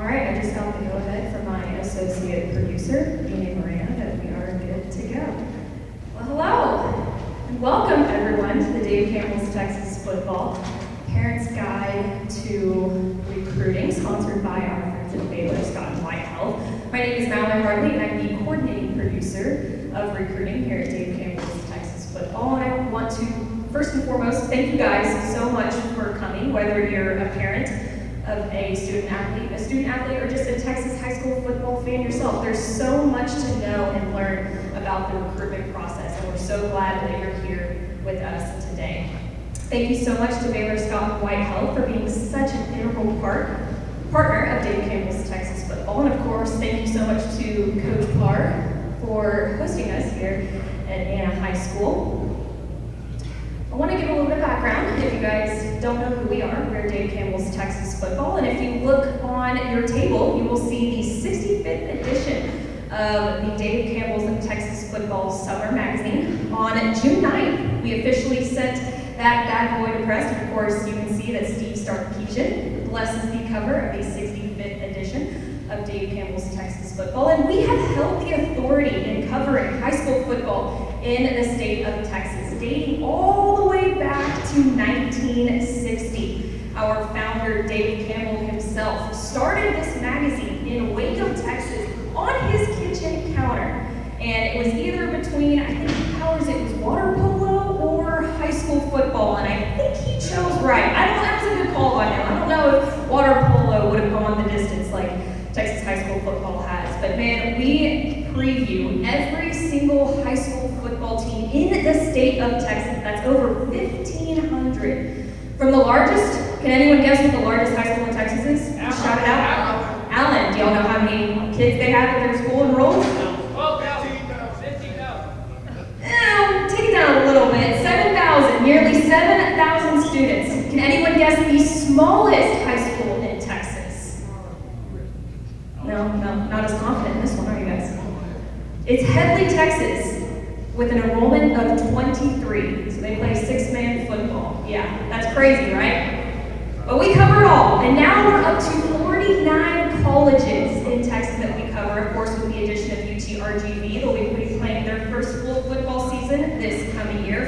All right, I just got the go-ahead from my associate producer, Amy Moran, that we are good to go. Well, hello, and welcome everyone to the Dave Campbell's Texas Football Parents Guide to Recruiting, sponsored by our friends at Baylor, Scott and White Health. My name is Mallory Hartley, and I'm the coordinating producer of recruiting here at Dave Campbell's Texas Football. And I want to, first and foremost, thank you guys so much for coming, whether you're a parent of a student athlete, or just a Texas high school football fan yourself. There's so much to know and learn about the recruitment process, and we're so glad that you're here with us today. Thank you so much to Baylor, Scott and White Health for being such an integral partner of Dave Campbell's Texas Football. And of course, thank you so much to Coach Parr for hosting us here at Anna High School. I want to give a little bit of background. If you guys don't know who we are, we're Dave Campbell's Texas Football. And if you look on your table, you will see the 65th edition of the Dave Campbell's Texas Football Summer Magazine. On June 9th, we officially sent that bad boy to press. And of course, you can see that Steve Stark-Keeshan blesses the cover of the 65th edition of Dave Campbell's Texas Football. And we have held the authority in covering high school football in the state of Texas, dating all the way back to 1960. Our founder, David Campbell himself, started this magazine in Waco, Texas, on his kitchen counter. And it was either between, I think Powers, it was water polo or high school football, and I think he chose right. I don't know, that was a good call by him. I don't know if water polo would have gone the distance like Texas high school football has, but man, we preview every single high school football team in the state of Texas. That's over 1,500. From the largest, can anyone guess what the largest high school in Texas is? Shout it out. Allen. Do y'all know how many kids they have at their school enrolled? 15,000. Take it down a little bit. 7,000. Nearly 7,000 students. Can anyone guess the smallest high school in Texas? No, not as confident in this one, are you guys? It's Headley, Texas, with an enrollment of 23. So they play six-man football. Yeah, that's crazy, right? But we cover it all. And now we're up to 49 colleges in Texas that we cover, of course, with the addition of UTRGV. They'll be playing their first full football season this coming year.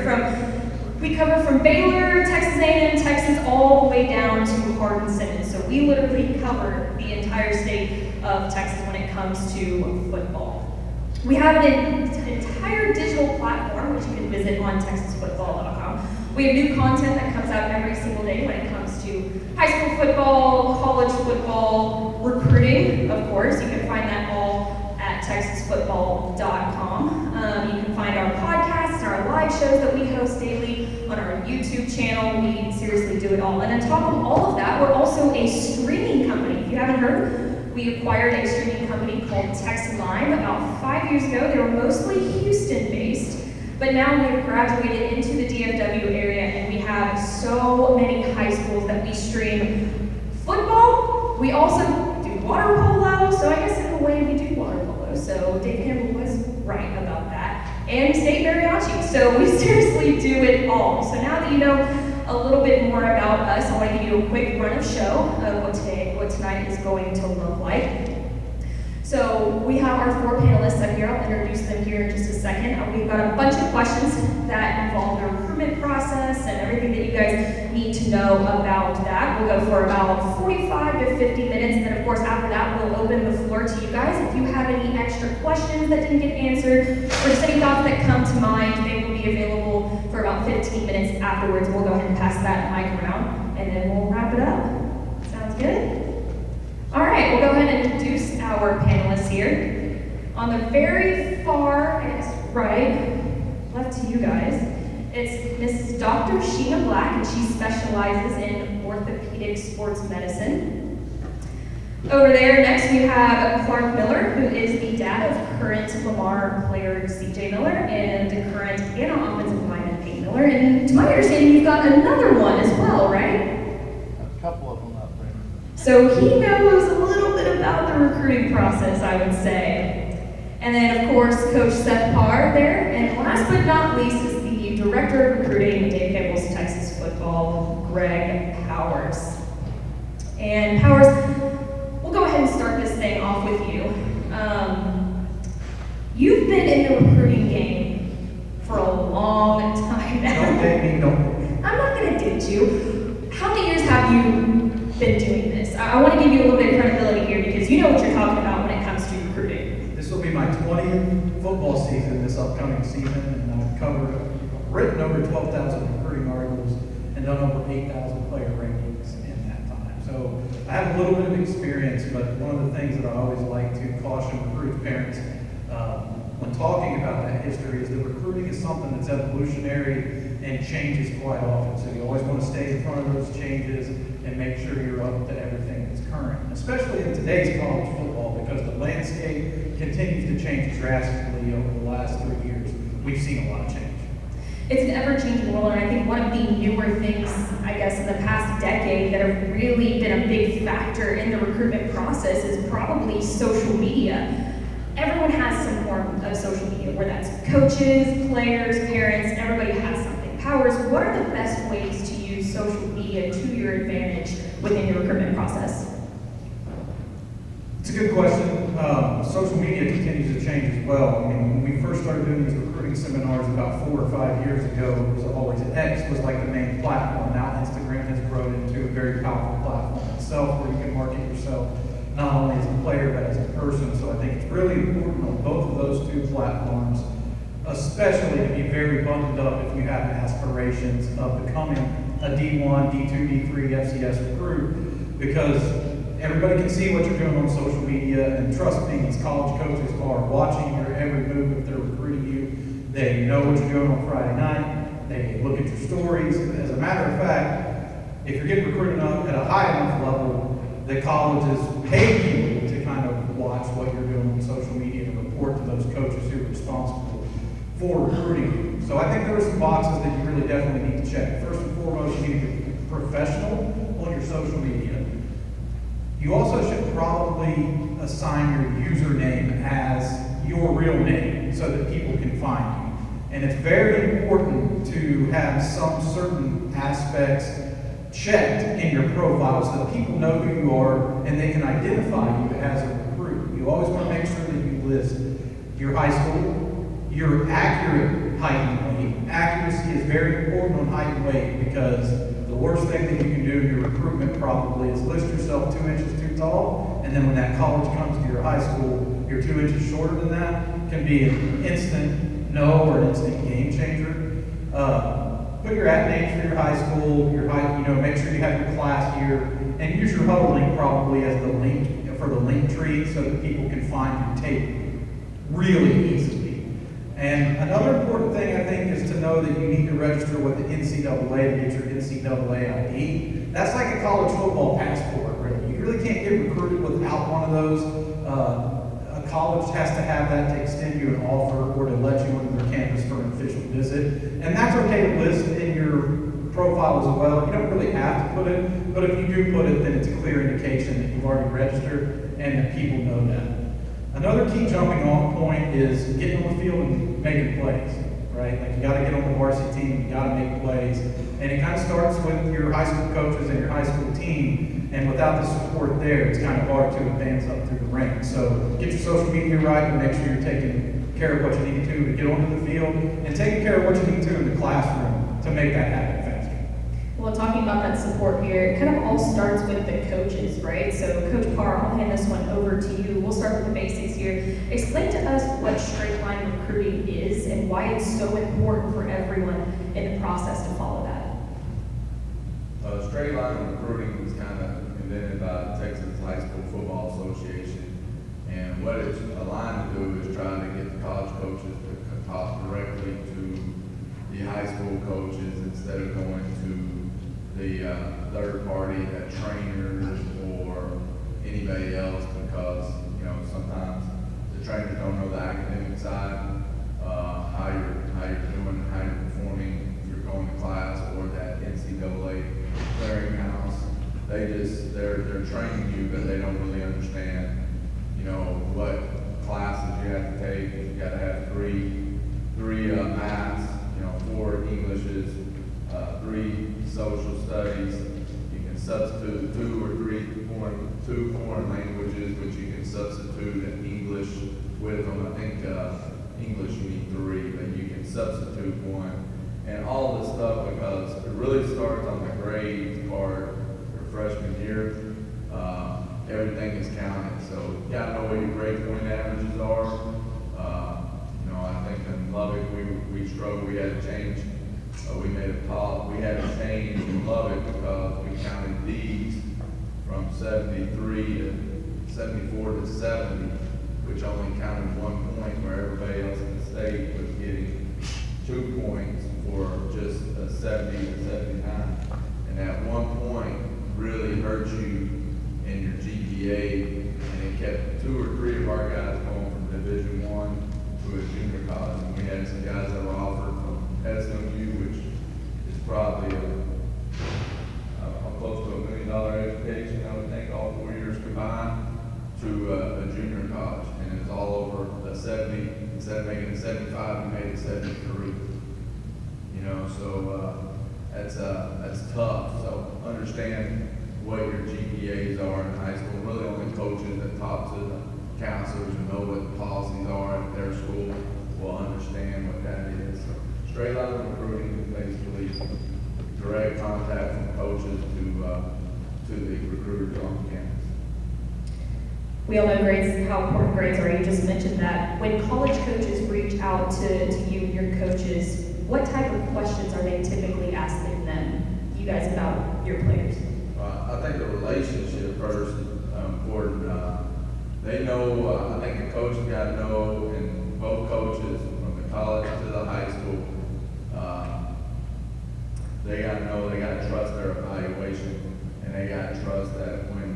We cover from Baylor, Texas A&M, Texas, all the way down to Hardin-Simmons. So we literally cover the entire state of Texas when it comes to football. We have an entire digital platform, which you can visit on texasfootball.com. We have new content that comes out every single day when it comes to high school football, college football, recruiting, of course. You can find that all at texasfootball.com. You can find our podcasts and our live shows that we host daily on our YouTube channel. We seriously do it all. And on top of all of that, we're also a streaming company. If you haven't heard, we acquired a streaming company called TexLime about 5 years ago. They were mostly Houston-based, but now we have graduated into the DFW area, and we have so many high schools that we stream football. We also do water polo, so I guess in a way we do water polo. So Dave Campbell was right about that. And state mariachi, so we seriously do it all. So now that you know a little bit more about us, I want to give you a quick run of show of what tonight is going to look like. So we have our four panelists up here. I'll introduce them here in just a second. We've got a bunch of questions that involve the recruitment process and everything that you guys need to know about that. We'll go for about 45 to 50 minutes, and then of course after that we'll open the floor to you guys. If you have any extra questions that didn't get answered, or just any thoughts that come to mind, they will be available for about 15 minutes afterwards. We'll go ahead and pass that mic around, and then we'll wrap it up. Sounds good? All right, we'll go ahead and introduce our panelists here. On the very far, right, left to you guys, it's Mrs. Dr. Sheena Black, and she specializes in orthopedic sports medicine. Over there, next we have Clark Miller, who is the dad of current Lamar player C.J. Miller and current Anna offensive lineman Peyton Miller. And to my understanding, you've got another one as well, right? A couple of them up there. So he knows a little bit about the recruiting process, I would say. And then, of course, Coach Seth Parr there. And last but not least is the Director of Recruiting at Dave Campbell's Texas Football, Greg Powers. And Powers, we'll go ahead and You've been in the recruiting game for a long time now. Don't date me, don't. I'm not going to date you. How many years have you been doing this? I want to give you a little bit of credibility here because you know what you're talking about when it comes to recruiting. This will be my 20th football season this upcoming season, and I've written over 12,000 recruiting articles and done over 8,000 player rankings in that time. So I have a little bit of experience, but one of the things that I always like to caution recruit parents when talking about that history is that recruiting is something that's evolutionary and changes quite often. So you always want to stay in front of those changes and make sure you're up to everything that's current, especially in today's college football, because the landscape continues to change drastically over the last 3 years. We've seen a lot of change. It's an ever-changing world, and I think one of the newer things, I guess, in the past decade that have really been a big factor in the recruitment process is probably social media. Everyone has some form of social media, whether that's coaches, players, parents, everybody has something. Powers, what are the best ways to use social media to your advantage within your recruitment process? It's a good question. Social media continues to change as well. I mean, when we first started doing these recruiting seminars about 4 or 5 years ago, it was always X was like the main platform. Now Instagram has grown into a very powerful platform itself where you can market yourself not only as a player but as a person. So I think it's really important on both of those two platforms, especially to be very buttoned up if you have aspirations of becoming a D1, D2, D3 FCS recruit, because everybody can see what you're doing on social media, and trust me, these college coaches are watching your every move if they're recruiting you. They know what you're doing on Friday night. They look at your stories. As a matter of fact, if you're getting recruited up at a high enough level, the colleges pay people to kind of watch what you're doing on social media and report to those coaches who are responsible for recruiting you. So I think there are some boxes that you really definitely need to check. First and foremost, you need to be professional on your social media. You also should probably assign your username as your real name so that people can find you. And it's very important to have some certain aspects checked in your profile so that people know who you are and they can identify you as a recruit. You always want to make sure that you list your high school, your accurate height and weight. Accuracy is very important on height and weight, because the worst thing that you can do in your recruitment probably is list yourself 2 inches too tall, and then when that college comes to your high school, you're 2 inches shorter than that. Can be an instant no or an instant game changer. Put your names for your high school, your height, make sure you have your class year, and use your huddle link probably as the link for the link tree so that people can find your tape really easily. And another important thing I think is to know that you need to register with the NCAA to get your NCAA ID. That's like a college football passport, really. You really can't get recruited without one of those. A college has to have that to extend you an offer or to let you into their campus for an official visit. And that's okay to list in your profile as well. You don't really have to put it, but if you do put it, then it's a clear indication that you've already registered and that people know that. Another key jumping off point is getting on the field and making plays, right? Like, you got to get on the varsity team, you got to make plays. And it kind of starts with your high school coaches and your high school team. And without the support there, it's kind of hard to advance up through the ranks. So get your social media right and make sure you're taking care of what you need to get onto the field, and taking care of what you need to in the classroom to make that happen faster. Well, talking about that support here, it kind of all starts with the coaches, right? So Coach Parr, I'll hand this one over to you. We'll start with the basics here. Explain to us what straight line recruiting is and why it's so important for everyone in the process to follow that. Straight line recruiting was kind of invented by the Texas High School Football Association, and what it's aligned to do is trying to get the college coaches to talk directly to the high school coaches instead of going to the third party, trainers or anybody else, because sometimes the trainers don't know the academic side, how you're doing, how you're performing, if you're going to class, or that NCAA clearinghouse. They're training you, but they don't really understand, what classes you have to take. You got to have three maths, 4 Englishes, 3 social studies. You can substitute 2 or 3 two foreign languages, which you can substitute an English with them. I think English you need 3, but you can substitute 1. And all this stuff, because it really starts on the grades part your freshman year. Everything is counted, so you gotta know what your grade point averages are. You know, I think in Lubbock we struggled. We had to change. We had to change in Lubbock because we counted D's from 73 to 74 to 70, which only counted 1 point, where everybody else in the state was getting 2 points for just a 70 to 79. And that 1 point really hurt you in your GPA, and it kept 2 or 3 of our guys going from Division I to a junior college. And we had some guys that were offered from SMU, which is probably close to $1 million education, I would think, all 4 years combined, to a junior college. And it was all over the 70, instead of making it 75, we made it 73. You know, so that's tough. So understand what your GPAs are in high school. Really only coaches that talk to the counselors and know what the policies are at their school will understand what that is. So straight line recruiting is basically direct contact from coaches to the recruiters on campus. We all know grades, how important grades are. You just mentioned that. When college coaches reach out to you and your coaches, what type of questions are they typically asking them, you guys, about your players? I think the relationship first is important. They know, I think the coach has got to know, and both coaches, from the college to the high school, they got to know, they got to trust their evaluation, and they got to trust that when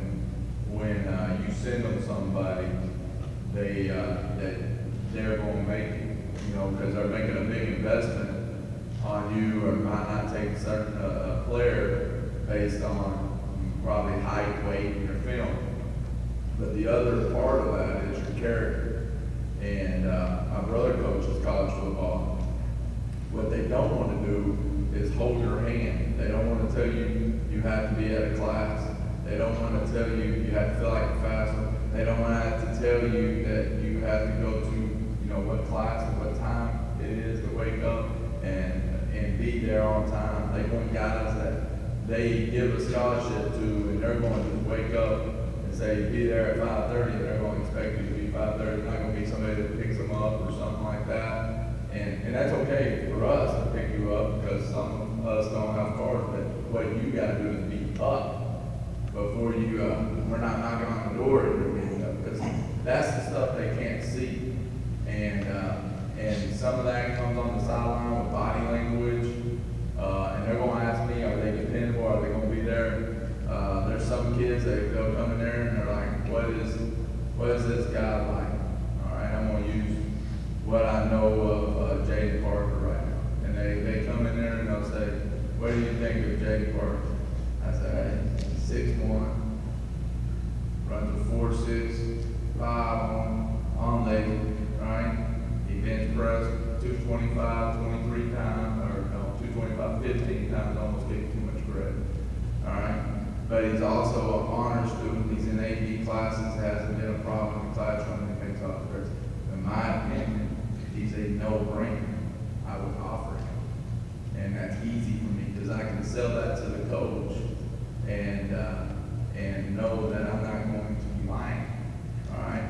you send them somebody, that they're going to make it, you know, because they're making a big investment on you, or might not take a certain player based on probably height, weight, and your film. But the other part of that is your character. And my brother coaches college football. What they don't want to do is hold your hand. They don't want to tell you you have to be at a class. They don't want to tell you you have to feel like a fast one. They don't want to tell you that you have to go to, you know, what class and what time it is to wake up and be there on time. They want guys that they give a scholarship to, and they're going to wake up and say, be there at 5:30, and they're going to expect you to be 5:30. It's not going to be somebody that picks them up or something like that. And that's okay for us to pick you up, because some of us don't have cars, but what you got to do is be up before you, we're not knocking on the door and you're getting up, because that's the stuff they can't see. And some of that comes on the sideline with body language, and they're going to ask me, are they dependable, are they going to be there? There's some kids that they'll come in there and they're like, what is this guy like? All right, I'm going to use what I know of Jaden Parker right now. And they come in there and they'll say, what do you think of Jaden Parker? I say, hey, 6'1", runs a 4.6, 5 on leg, right? He bench pressed 225, 23 times, or no, 225, 15 times, almost getting too much credit. All right? But he's also an honor student. He's in AP classes, hasn't been a problem in the classroom, and makes all the grades. In my opinion, he's a no-brainer. I would offer him. And that's easy for me, because I can sell that to the coach and know that I'm not going to be lying. All right?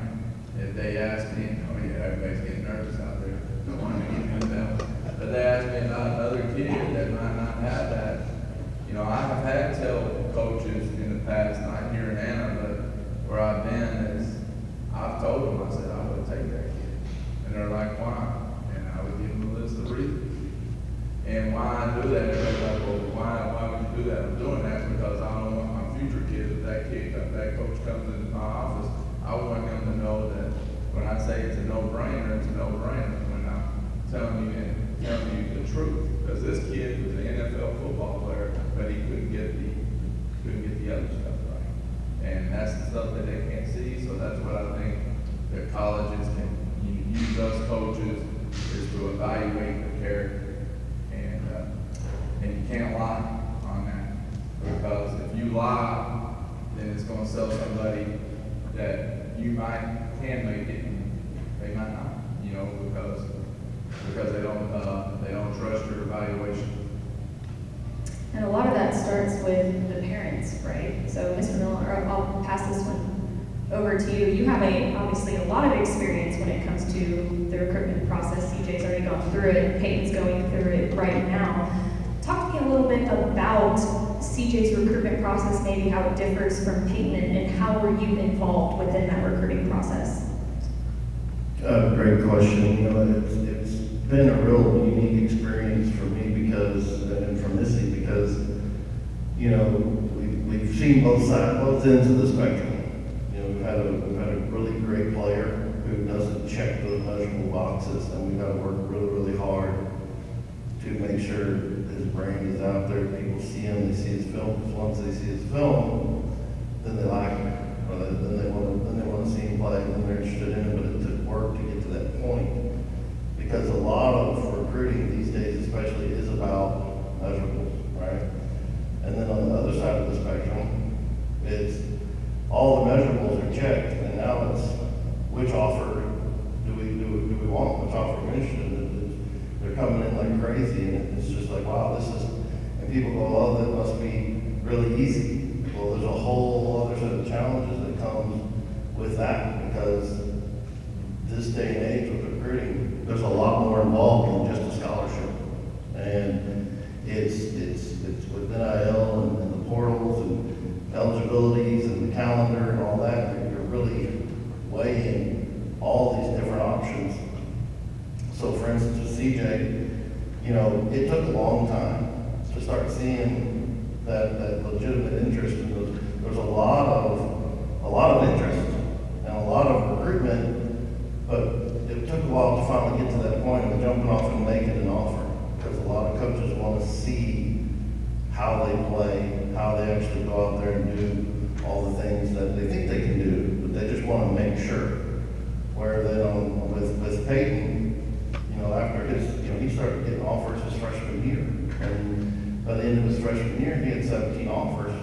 If they ask me, oh yeah, everybody's getting nervous out there. Don't want to get into them. But they ask me about another kid that might not have that. You know, I have had to tell coaches in the past, not here in Anna, but where I've been, is I've told them, I said, I would take that kid. And they're like, why? And I would give them a list of reasons. And why I do that, everybody's like, well, why would you do that? I'm doing that because I don't want my future kids, if that coach comes into my office, I want them to know that when I say it's a no-brainer, it's a no-brainer when I'm telling you the truth. Because this kid was an NFL football player, but he couldn't get the other stuff right. And that's the stuff that they can't see, so that's what I think that colleges can use us coaches is to evaluate the character. And you can't lie on that. Because if you lie, then it's going to sell somebody that you can make it, and they might not, you know, because they don't trust your evaluation. And a lot of that starts with the parents, right? So Mr. Miller, I'll pass this one over to you. You have obviously a lot of experience when it comes to the recruitment process. CJ's already gone through it. Peyton's going through it right now. Talk to me a little bit about CJ's recruitment process, maybe how it differs from Peyton, and how were you involved within that recruiting process? Great question. You know, it's been a real unique experience for me and for Missy, because, you know, we've seen both ends of the spectrum. You know, we've had a really great player who doesn't check those measurable boxes, and we've got to work really, really hard to make sure his brain is out there. People see him, they see his film. Because once they see his film, then they like him, or then they want to see him play, and then they're interested in him. But it took work to get to that point, because a lot of recruiting these days, especially, is about measurables, right? And then on the other side of the spectrum, it's all the measurables are checked, and now it's which offer do we want, which offer we're interested in. They're coming in like crazy, and it's just like, wow, this is, and people go, oh, that must be really easy. Well, there's a whole other set of challenges that comes with that, because this day and age with recruiting, there's a lot more involved than just a scholarship. And it's with NIL and the portals and eligibilities and the calendar and all that, you're really weighing all these different options. So for instance, with CJ, you know, it took a long time to start seeing that legitimate interest, and there's a lot of interest and a lot of recruitment, but it took a while to finally get to that point of jumping off and making an offer, because a lot of coaches want to see how they play, how they actually go out there and do all the things that they think they can do, but they just want to make sure. Where then with Peyton, you know, after he started getting offers his freshman year, and by the end of his freshman year, he had 17 offers,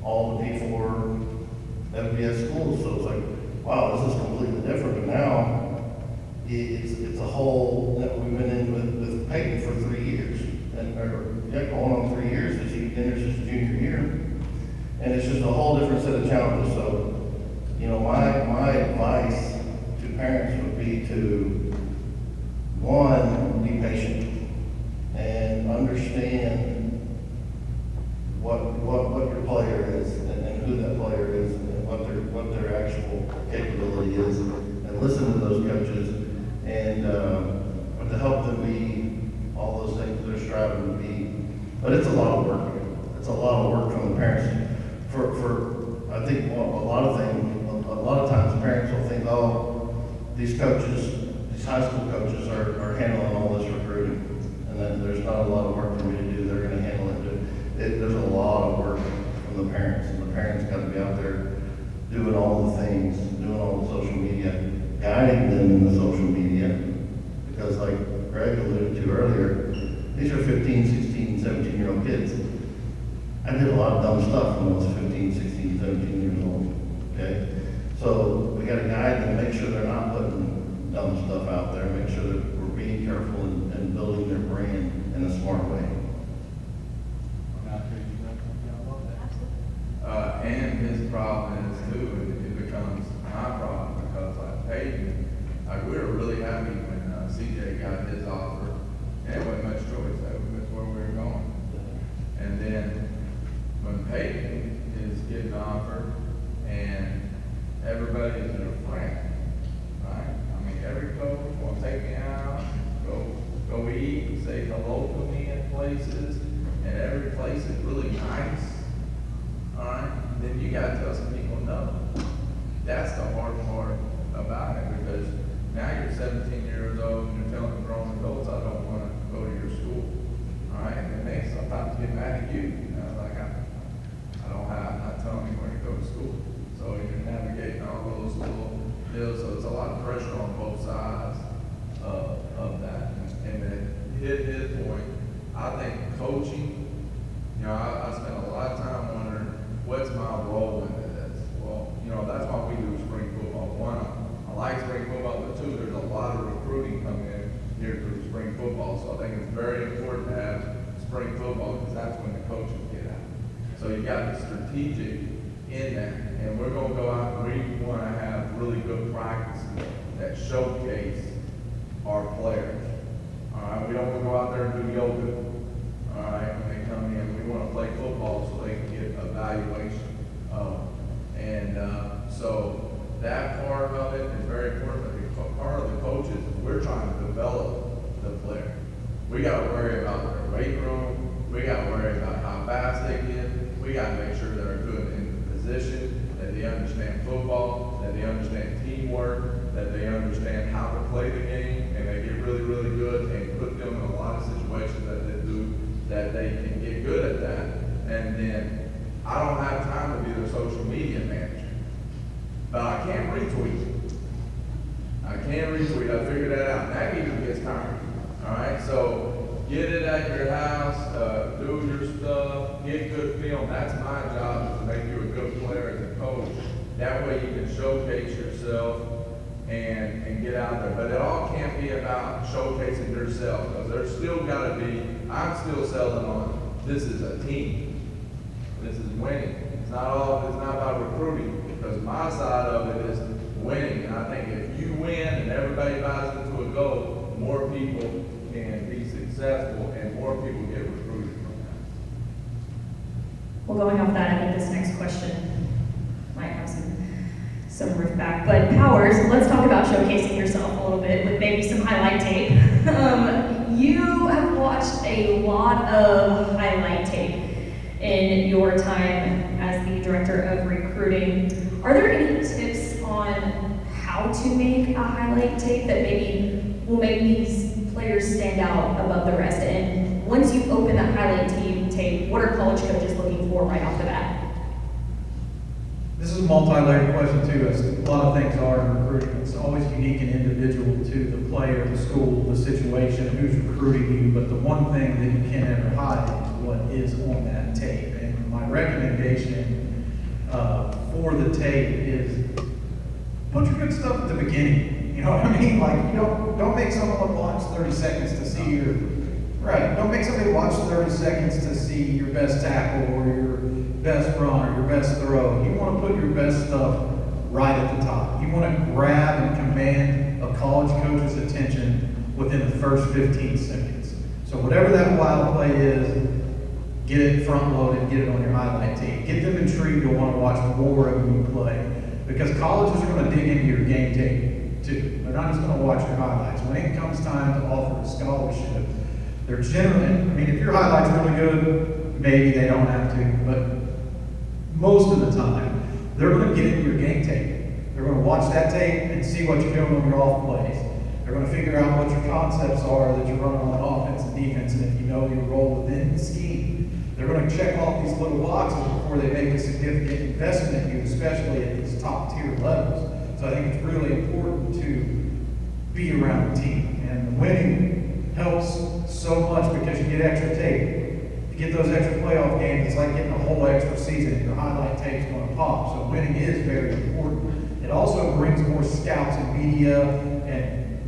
all to be for FBS schools. So it's like, wow, this is completely different. But now it's a whole that we've been in with Peyton for 3 years, and going on 3 years as he enters his junior year, and it's just a whole different set of challenges. So, you know, my advice to parents would be to, one, be patient and understand what your player is, and who that player is, and what their actual capability is, and listen to those coaches, and to help them be all those things they're striving to be. But it's a lot of work. It's a lot of work from the parents. For I think a lot of times parents will think, oh, these high school coaches are handling all this recruiting, and then there's not a lot of work for me to do. They're going to handle it. There's a lot of work from the parents, and the parents got to be out there doing all the things, doing all the social media, guiding them in the social media, because like Greg alluded to earlier, these are 15, 16, 17-year-old kids. I did a lot of dumb stuff when I was 15, 16, 17 years old, okay? So we got to guide them, make sure they're not putting dumb stuff out there, make sure that we're being careful and building their brand in a smart way. And his problem is too, it becomes my problem, because like Peyton, we were really happy when CJ got his offer. And it wasn't much choice, that's where we were going. And then when Peyton is getting offered, and everybody is their friend, right? I mean, every coach will take me out, go eat, say hello to me in places, and every place is really nice. All right, then you got to tell some people no. That's the hard part about it, because now you're 17 years old and you're telling grown adults, I don't want to go to your school. All right, and then they sometimes get mad at you. You know, like I'm not telling you where to go to school. So you're navigating all those little deals. So it's a lot of pressure on both sides of that. And then hit his point, I think coaching. You know, I spent a lot of time wondering, what's my role in this? Well, you know, that's why we do spring football spring football, because that's when the coaches get out. So you got to be strategic in that, and we're gonna go out and we wanna have really good practices that showcase our players. All right, we don't wanna go out there and do yoga. All right, when they come in, we wanna play football so they can get evaluation. So that part of it is very important. Part of the coaches, we're trying to develop the player. We gotta worry about their weight room. We gotta worry about how fast they get. We gotta make sure they're good in the position, that they understand football, that they understand teamwork, that they understand how to play the game, and they get really, really good and put them in a lot of situations that they can get good at that. And then I don't have time to be their social media manager, but I can retweet. I figured that out. That even gets tiring. All right, so get it at your house, do your stuff, get good film. That's my job, is to make you a good player as a coach. That way you can showcase yourself and get out there. But it all can't be about showcasing yourself, because there's still got to be, I'm still selling on, this is a team. This is winning. It's not about recruiting, because my side of it is winning. And I think if you win and everybody buys into a goal, more people can be successful and more people get recruited from that. Well, going off that, I think this next question might have some roof back. But Powers, let's talk about showcasing yourself a little bit with maybe some highlight tape. You have watched a lot of highlight tape in your time as the director of recruiting. Are there any tips on how to make a highlight tape that maybe will make these players stand out above the rest? And once you open that highlight tape, what are college coaches looking for right off the bat? This is a multi-layered question too, as a lot of things are in recruiting. It's always unique and individual to the player, the school, the situation, who's recruiting you, but the one thing that you can't ever hide is what is on that tape. And my recommendation for the tape is put your good stuff at the beginning. You know what I mean? Like, you don't make someone watch 30 seconds to see your, right, don't make somebody watch 30 seconds to see your best tackle or your best run or your best throw. You want to put your best stuff right at the top. You want to grab and command a college coach's attention within the first 15 seconds. So whatever that wild play is, get it front loaded, get it on your highlight tape. Get them intrigued to want to watch more of you play. Because colleges are going to dig into your game tape too. They're not just going to watch your highlights. When it comes time to offer a scholarship, they're generally, I mean, if your highlight's really good, maybe they don't have to, but most of the time, they're going to get into your game tape. They're going to watch that tape and see what you're doing on your off plays. They're going to figure out what your concepts are that you're running on offense and defense, and if you know your role within the scheme. They're going to check off these little boxes before they make a significant investment in you, especially at these top tier levels. So I think it's really important to be around the team. And winning helps so much because you get extra tape. You get those extra playoff games. It's like getting a whole extra season. Your highlight tape's going to pop. So winning is very important. It also brings more scouts and media and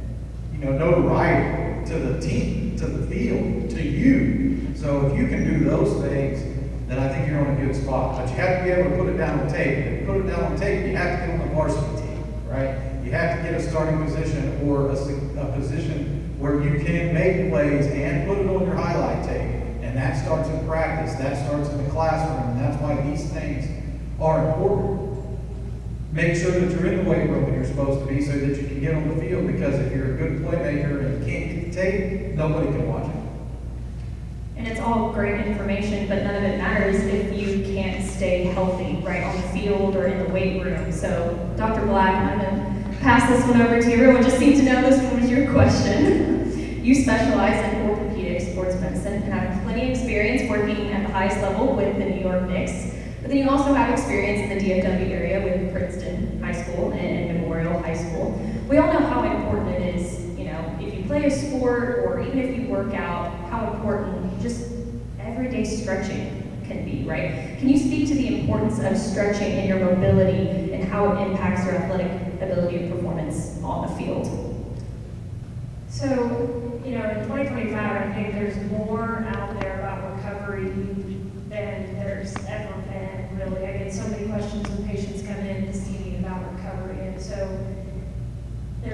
notoriety to the team, to the field, to you. So if you can do those things, then I think you're on a good spot. But you have to be able to put it down on tape. If you put it down on tape, you have to get on the varsity team, right? You have to get a starting position or a position where you can make plays and put it on your highlight tape. And that starts in practice. That starts in the classroom. And that's why these things are important. Make sure that you're in the weight room when you're supposed to be so that you can get on the field, because if you're a good playmaker and you can't get the tape, nobody can watch it. And it's all great information, but none of it matters if you can't stay healthy, right, on the field or in the weight room. So, Dr. Black, I'm going to pass this one over to you. Everyone just seems to know this one was your question. You specialize in orthopedic sports medicine and have plenty of experience working at the highest level with the New York Knicks. But then you also have experience in the DFW area with Princeton High School and Memorial High School. We all know how important it is, if you play a sport or even if you work out, how important just everyday stretching can be, right? Can you speak to the importance of stretching in your mobility and how it impacts your athletic ability and performance on the field? So, in 2025, I think there's more out there about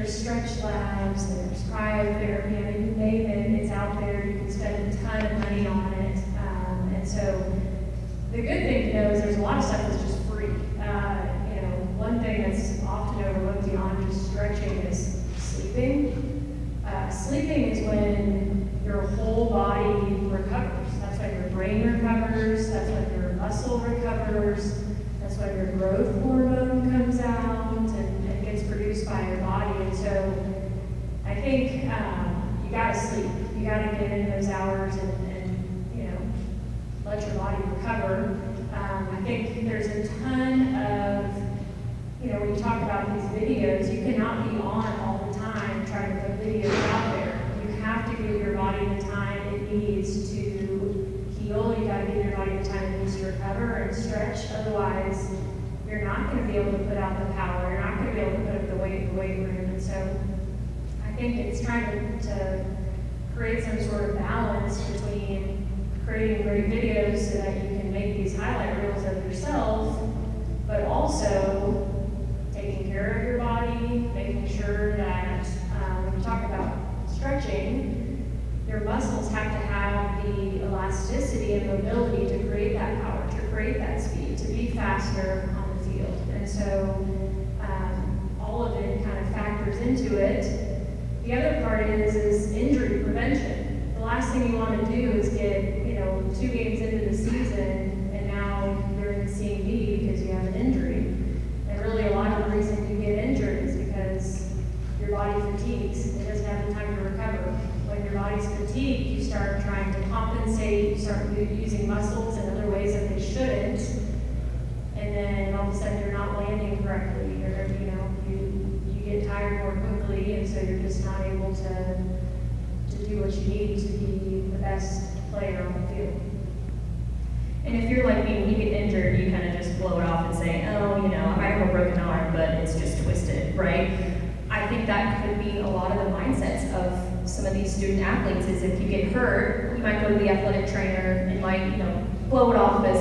there's stretch labs, there's cryotherapy, I mean, you name it, it's out there, you can spend a ton of money on it. And so the good thing to know is there's a lot of stuff that's just free. One thing that's often overlooked beyond just stretching is sleeping. Sleeping is when your whole body recovers. That's when your brain recovers, that's when your muscle recovers, that's when your growth hormone comes out and gets produced by your body. And so I think you gotta sleep. You gotta get in those hours and let your body recover. I think there's a ton of, when you talk about these videos, you cannot be on all the time trying to put videos out there. You have to give your body the time it needs to heal. You gotta give your body the time it needs to recover and stretch. Otherwise, you're not gonna be able to put out the power. You're not gonna be able to put up the weight in the weight room. And so I think it's trying to create some sort of balance between creating great videos so that you can make these highlight reels of yourself, but also taking care of your body, making sure that when you talk about stretching, your muscles have to have the elasticity and mobility to create that power, to create that speed, to be faster on the field. And so all of it kind of factors into it. The other part is injury prevention. The last thing you want to do is get 2 games into the season and now you're in C and D because you have an injury. And really a lot of the reason you get injured is because your body fatigues. It doesn't have the time to recover. When your body's fatigued, you start trying to compensate, you start using muscles in other ways that they shouldn't, and then all of a sudden you're not landing correctly. You get tired more quickly, and so you're just not able to do what you need to be the best player on the field. And if you're like me, when you get injured, you kind of just blow it off and say, oh, I might have a broken arm, but it's just twisted, right? I think that could be a lot of the mindsets of some of these student athletes is if you get hurt, you might go to the athletic trainer and might, blow it off as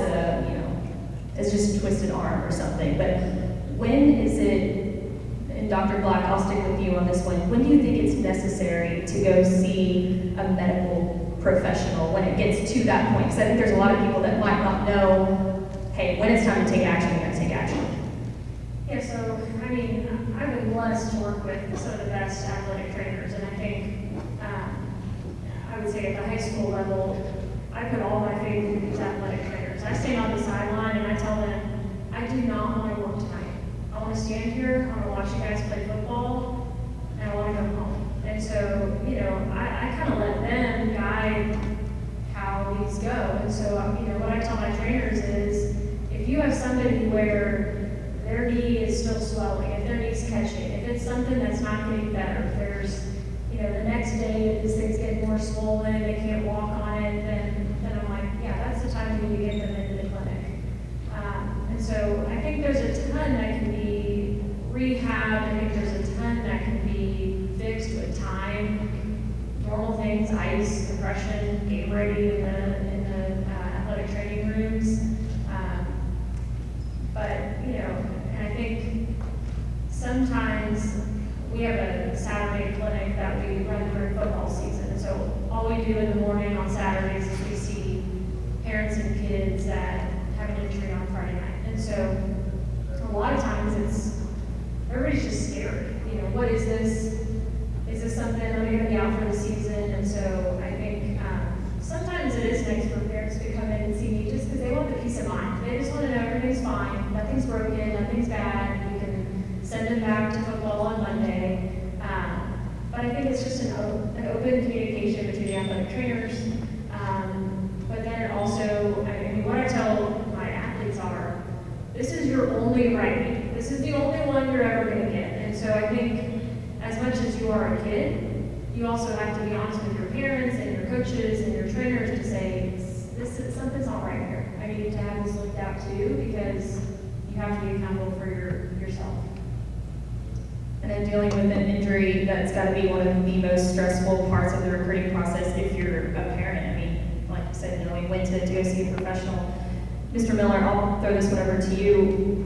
as just a twisted arm or something. But when is it, and Dr. Black, I'll stick with you on this one, when do you think it's necessary to go see a medical professional when it gets to that point? Because I think there's a lot of people that might not know, hey, when it's time to take action, you're going to take action. Yeah, so, I've been blessed to work with some of the best athletic trainers, and I think, I would say at the high school level, I put all my faith in these athletic trainers. I stand on the sideline and I tell them, I do not want to work tonight. I want to stand here, I want to watch you guys play football, and I want to go home. And so, I kind of let them guide how these go. And so, what I tell my trainers is, if you have somebody where their knee is still swelling, if their knee's catching, if it's something that's not getting better, if there's, the next day this thing's getting more swollen, they can't walk on it, then I'm like, yeah, that's the time you need to get them into the clinic. And so I think there's a ton that can be rehabbed. I think there's a ton that can be fixed with time. Normal things, ice, compression, game ready in the athletic training rooms. But, and I think sometimes we have a Saturday clinic that we run during football season. And so all we do in the morning on Saturdays is we see parents and kids that have an injury on Friday night. And so a lot of times everybody's just scared. What is this? Is this something, are they going to be out for the season? And so I think sometimes it is nice for parents to come in and see me just because they want the peace of mind. They just want to know everything's fine, nothing's broken, nothing's bad. We can send them back to football on Monday. But I think it's just an open communication between the athletic trainers. But then also, what I tell my athletes are, this is your only right. This is the only one you're ever going to get. And so I think as much as you are a kid, you also have to be honest with your parents and your coaches and your trainers to say, something's not right here. I need to have this looked at too, because you have to be accountable for yourself. And then dealing with an injury, that's got to be one of the most stressful parts of the recruiting process if you're a parent. Like you said, knowing when to go see a professional. Mr. Miller, I'll throw this one over to you.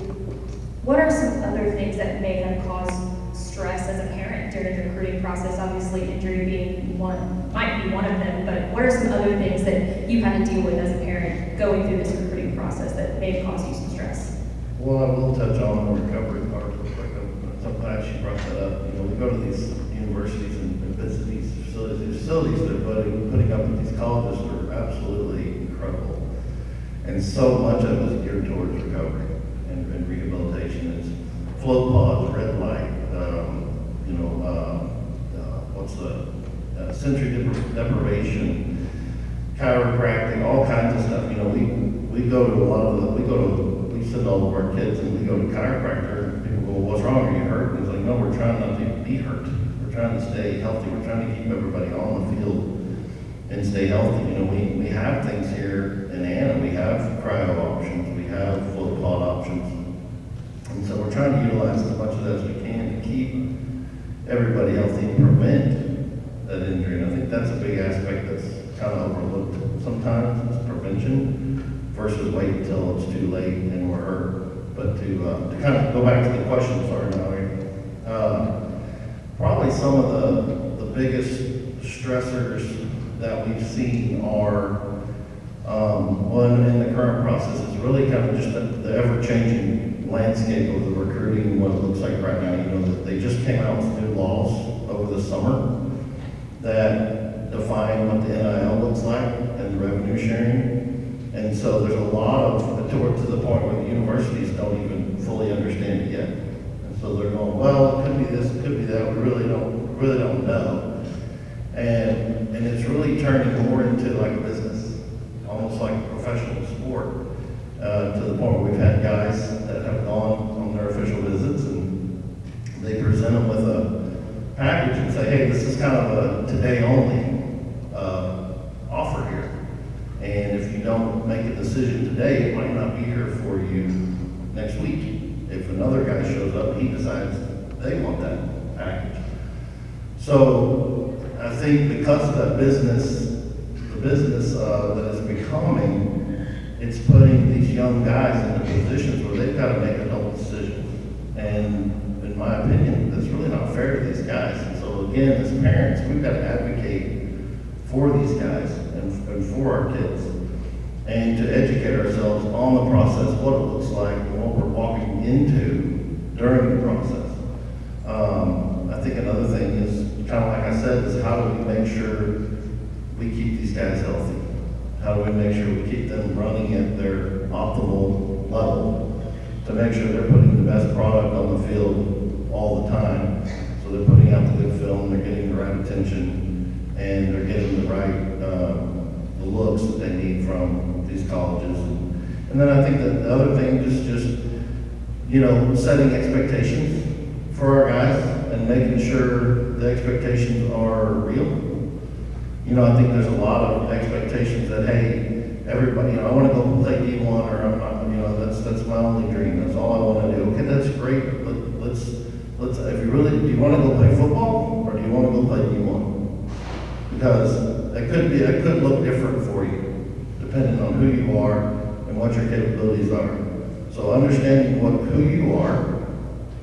What are some other things that may have caused stress as a parent during the recruiting process? Obviously, injury being one, might be one of them, but what are some other things that you kind of deal with as a parent going through this recruiting process that may cause you some stress? Well, I will touch on the recovery part real quick. I'm glad she brought that up. You know, we go to these universities and visit these facilities. The facilities they're putting up with these colleges are absolutely incredible. And so much of it is geared towards recovery and rehabilitation. It's float pods, red light, what's the sensory deprivation, chiropractic, all kinds of stuff. You know, we go to a lot of we send all of our kids and we go to chiropractor and people go, what's wrong? Are you hurt? And it's like, no, we're trying not to be hurt. We're trying to stay healthy. We're trying to keep everybody on the field and stay healthy. You know, we have things here in Anna. We have cryo options. We have float pod options. And so we're trying to utilize as much of that as we can to keep everybody healthy and prevent that injury. And I think that's a big aspect that's kind of overlooked sometimes, is prevention versus wait until it's too late and we're hurt. But to kind of go back to the question, sorry, probably some of the biggest stressors that we've seen are, one in the current process is really kind of just the ever-changing landscape of the recruiting and what it looks like right now. You know, that they just came out with new laws over the summer that define what the NIL looks like and the revenue sharing. And so there's a lot of, to the point where the universities don't even fully understand it yet. And so they're going, well, it could be this, it could be that, we really don't know. And it's really turning more into like a business, almost like a professional sport, to the point where we've had guys that have gone on their official visits and they present them with a package and say, hey, this is kind of a today only offer here. And if you don't make a decision today, it might not be here for you next week. If another guy shows up, he decides they want that package. So I think because of that business, the business that is becoming, it's putting these young guys into positions where they've got to make adult decisions. And in my opinion, that's really not fair to these guys. And so again, as parents, we've got to advocate for these guys and for our kids, and to educate ourselves on the process, what it looks like, and what we're walking into during the process. I think another thing is, kind of like I said, is how do we make sure we keep these guys healthy? How do we make sure we keep them running at their optimal level to make sure they're putting the best product on the field all the time? So they're putting out the good film, they're getting the right attention, and they're getting the right the looks that they need from these colleges. And then I think that the other thing is just setting expectations for our guys and making sure the expectations are real. I think there's a lot of expectations that, hey, everybody, I want to go play D1, or I'm not, that's my only dream. That's all I want to do. Okay, that's great. But let's, if you really, do you want to go play football or do you want to go play D1? Because it could look different for you, depending on who you are and what your capabilities are. So understanding who you are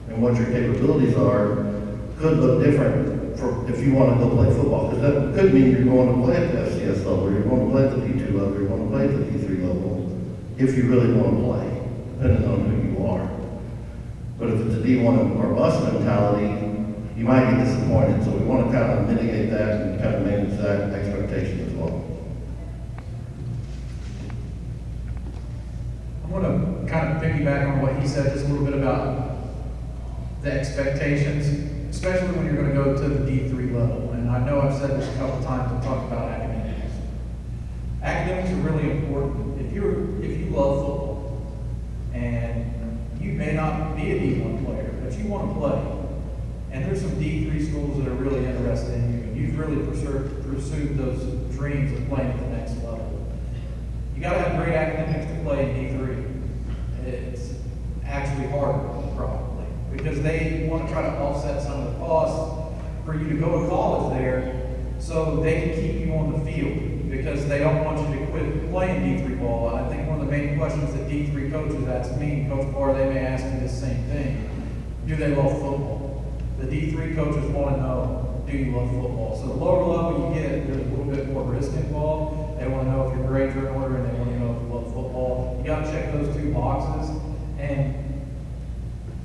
and what your capabilities are could look different if you want to go play football, because that could mean you're going to play at the FCS level, or you're going to play at the D2 level, or you're going to play at the D3 level, if you really want to play, depending on who you are. But if it's a D1 or bust mentality, you might get disappointed. So we want to kind of mitigate that and kind of manage that expectation as well. I want to kind of piggyback on what he said just a little bit about the expectations, especially when you're going to go to the D3 level. And I know I've said this a couple times and talked about academics. Academics are really important. If you love football and you may not be a D1 player, but you want to play, and there's some D3 schools that are really interested in you, and you've really pursued those dreams of playing at the next level, you got to have great academics to play in D3. It's actually harder, probably, because they want to try to offset some of the costs for you to go to college there so they can keep you on the field, because they don't want you to quit playing D3 ball. And I think one of the main questions that D3 coaches ask me, Coach Barr, they may ask me the same thing. Do they love football? The D3 coaches want to know, do you love football? So the lower level you get, there's a little bit more risk involved. They want to know if your grades are in order, and they want to know if you love football. You got to check those two boxes, and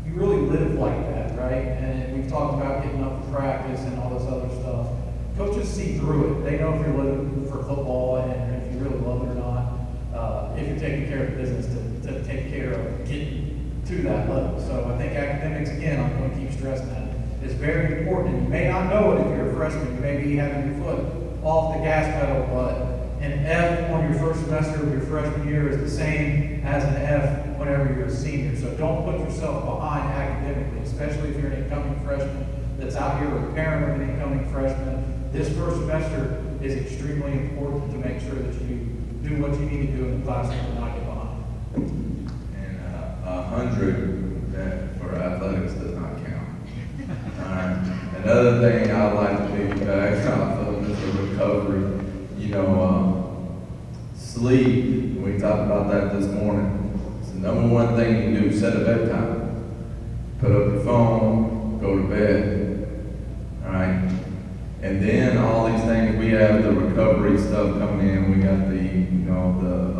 you really live like that, right? And we've talked about getting up for practice and all this other stuff. Coaches see through it. They know if you're living for football and if you really love it or not. If you're taking care of business to take care of getting to that level. So I think academics, again, I'm going to keep stressing that, is very important. You may not know it if you're a freshman. You may be having your foot off the gas pedal, but an F on your first semester of your freshman year is the same as an F whenever you're a senior. So don't put yourself behind academically, especially if you're an incoming freshman that's out here or a parent of an incoming freshman. This first semester is extremely important to make sure that you do what you need to do in the classroom and not get behind. And 100 that for athletics does not count. All right. Another thing I'd like to piggyback off of is the recovery. You know, sleep. We talked about that this morning. It's the number one thing you do. Set a bedtime. Put up your phone. Go to bed. All right. And then all these things, we have the recovery stuff coming in. We got the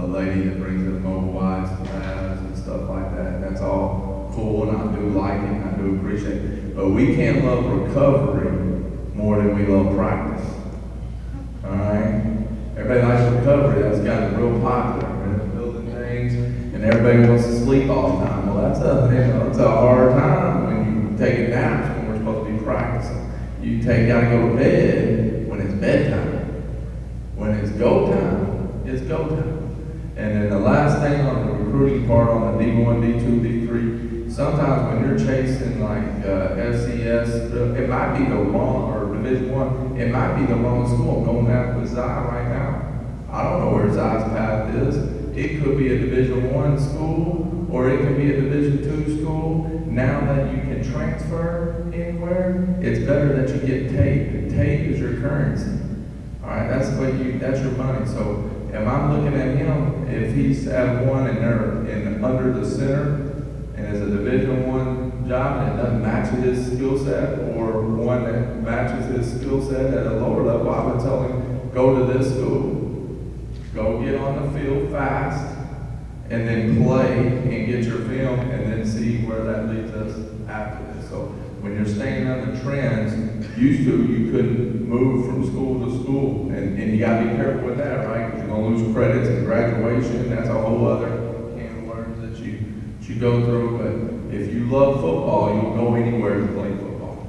lady that brings in mobile wives and baths and stuff like that. That's all cool, and I do like it, and I do appreciate it. But we can't love recovery more than we love practice. All right? Everybody likes recovery. That's gotten real popular. We're building things, and everybody wants to sleep all the time. Well, that's a hard time when you take naps when we're supposed to be practicing. You gotta go to bed when it's bedtime. When it's go time, it's go time. And then the last thing on the recruiting part on the D1, D2, D3, sometimes when you're chasing like FCS, it might be the wrong, or Division I, it might be the wrong school. I'm going down to Zai right now. I don't know where Zai's path is. It could be a Division I school, or it could be a Division II school. Now that you can transfer anywhere, it's better that you get tape. Tape is your currency. All right, that's your money. So if I'm looking at him, if he's at one and they're under the center, and it's a Division I job and it doesn't match his skill set, or one that matches his skill set at a lower level, I would tell him, go to this school, go get on the field fast, and then play and get your film, and then see where that leads us after this. So when you're staying on the trends, you couldn't move from school to school, and you gotta be careful with that, right? Because you're gonna lose credits and graduation. That's a whole other can of worms that you go through. But if you love football, you'll go anywhere to play football,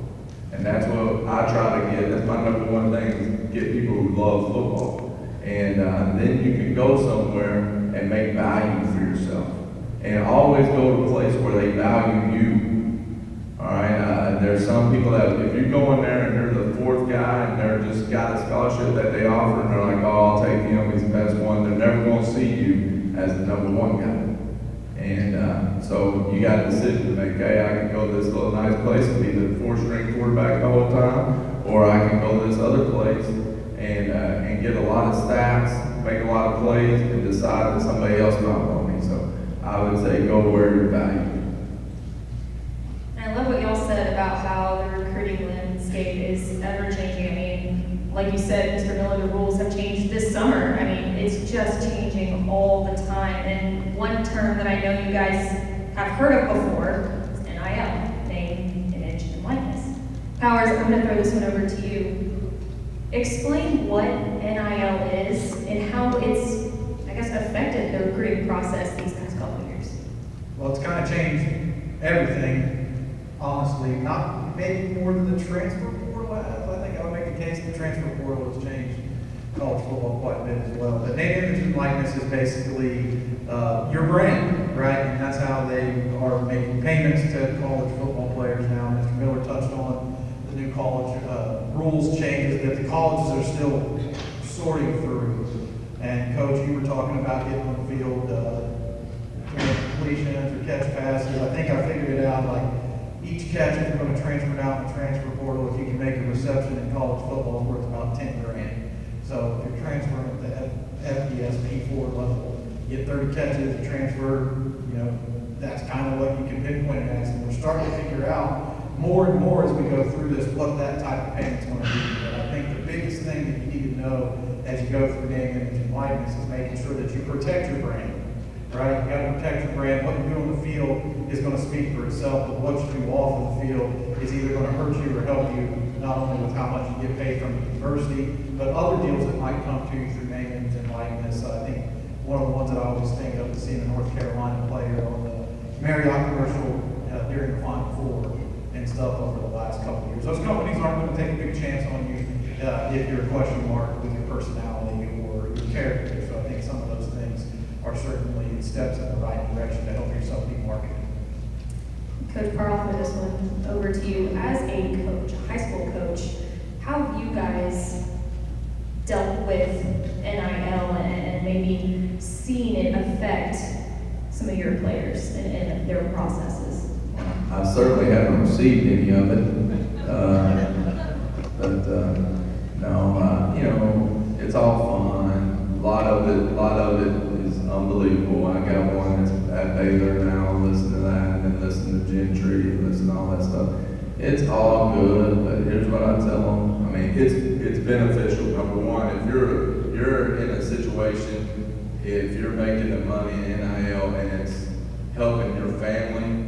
and that's what I try to get. That's my number one thing, is get people who love football, and then you can go somewhere and make value for yourself, and always go to a place where they value you. All right, there's some people that if you go in there and you're the fourth guy and they're just got a scholarship that they offer and they're like, oh, I'll take him, he's the best one, they're never going to see you as the number one guy. And so you got a decision to make. Hey, I can go to this little nice place and be the four-string quarterback the whole time, or I can go to this other place and get a lot of stats, make a lot of plays, and decide that somebody else might want me. So I would say go where you're valued. I love what y'all said about how the recruiting landscape is ever changing. I mean, like you said, Mr. Miller, the rules have changed this summer. I mean, it's just changing all the time. And one term that I know you guys have heard of before is NIL, name, image, and likeness. Powers, I'm going to throw this one over to you. Explain what NIL is and how it's, I guess, affected the recruiting process these past couple of years. Well, it's kind of changed everything. Honestly, not maybe more than the transfer portal has. I think I would make a case the transfer portal has changed college football quite a bit as well. But name, image, and likeness is basically your brand, right? And that's how they are making payments to college football players now. Mr. Miller touched on the new college rules changes that the colleges are still sorting through. And Coach, you were talking about getting on the field, completions or catch passes. I think I figured it out, like, each catch, if you're going to transfer it out in the transfer portal, if you can make a reception in college football, it's worth about $10,000. So if you're transferring at the FBS P4 level, you get 30 catches, you transfer, that's kind of what you can pinpoint it as. And we're starting to figure out more and more as we go through this, what that type of payment's gonna be. But I think the biggest thing that you need to know as you go through name, image, and likeness is making sure that you protect your brand, right? You gotta protect your brand. What you do on the field is gonna speak for itself, but what you do off of the field is either gonna hurt you or help you, not only with how much you get paid from the university, but other deals that might come to you through name, image, and likeness. I think one of the ones that I always think of is seeing a North Carolina player on the Marriott commercial during the Final Four and stuff over the last couple of years. Those companies aren't going to take a big chance on you if you're a question mark with your personality or your character. So I think some of those things are certainly steps in the right direction to help yourself be marketed. Coach Carl, for this one, over to you. As a coach, a high school coach, how have you guys dealt with NIL and maybe seen it affect some of your players and their processes? I certainly haven't received any of it, you know, it's all fun. A lot of it is unbelievable. I got one that's at Baylor now, listen to that, and listen to Gentry, and listen to all that stuff. It's all good, but here's what I tell them. I mean, it's beneficial. Number one, if you're in a situation, if you're making the money in NIL and it's helping your family,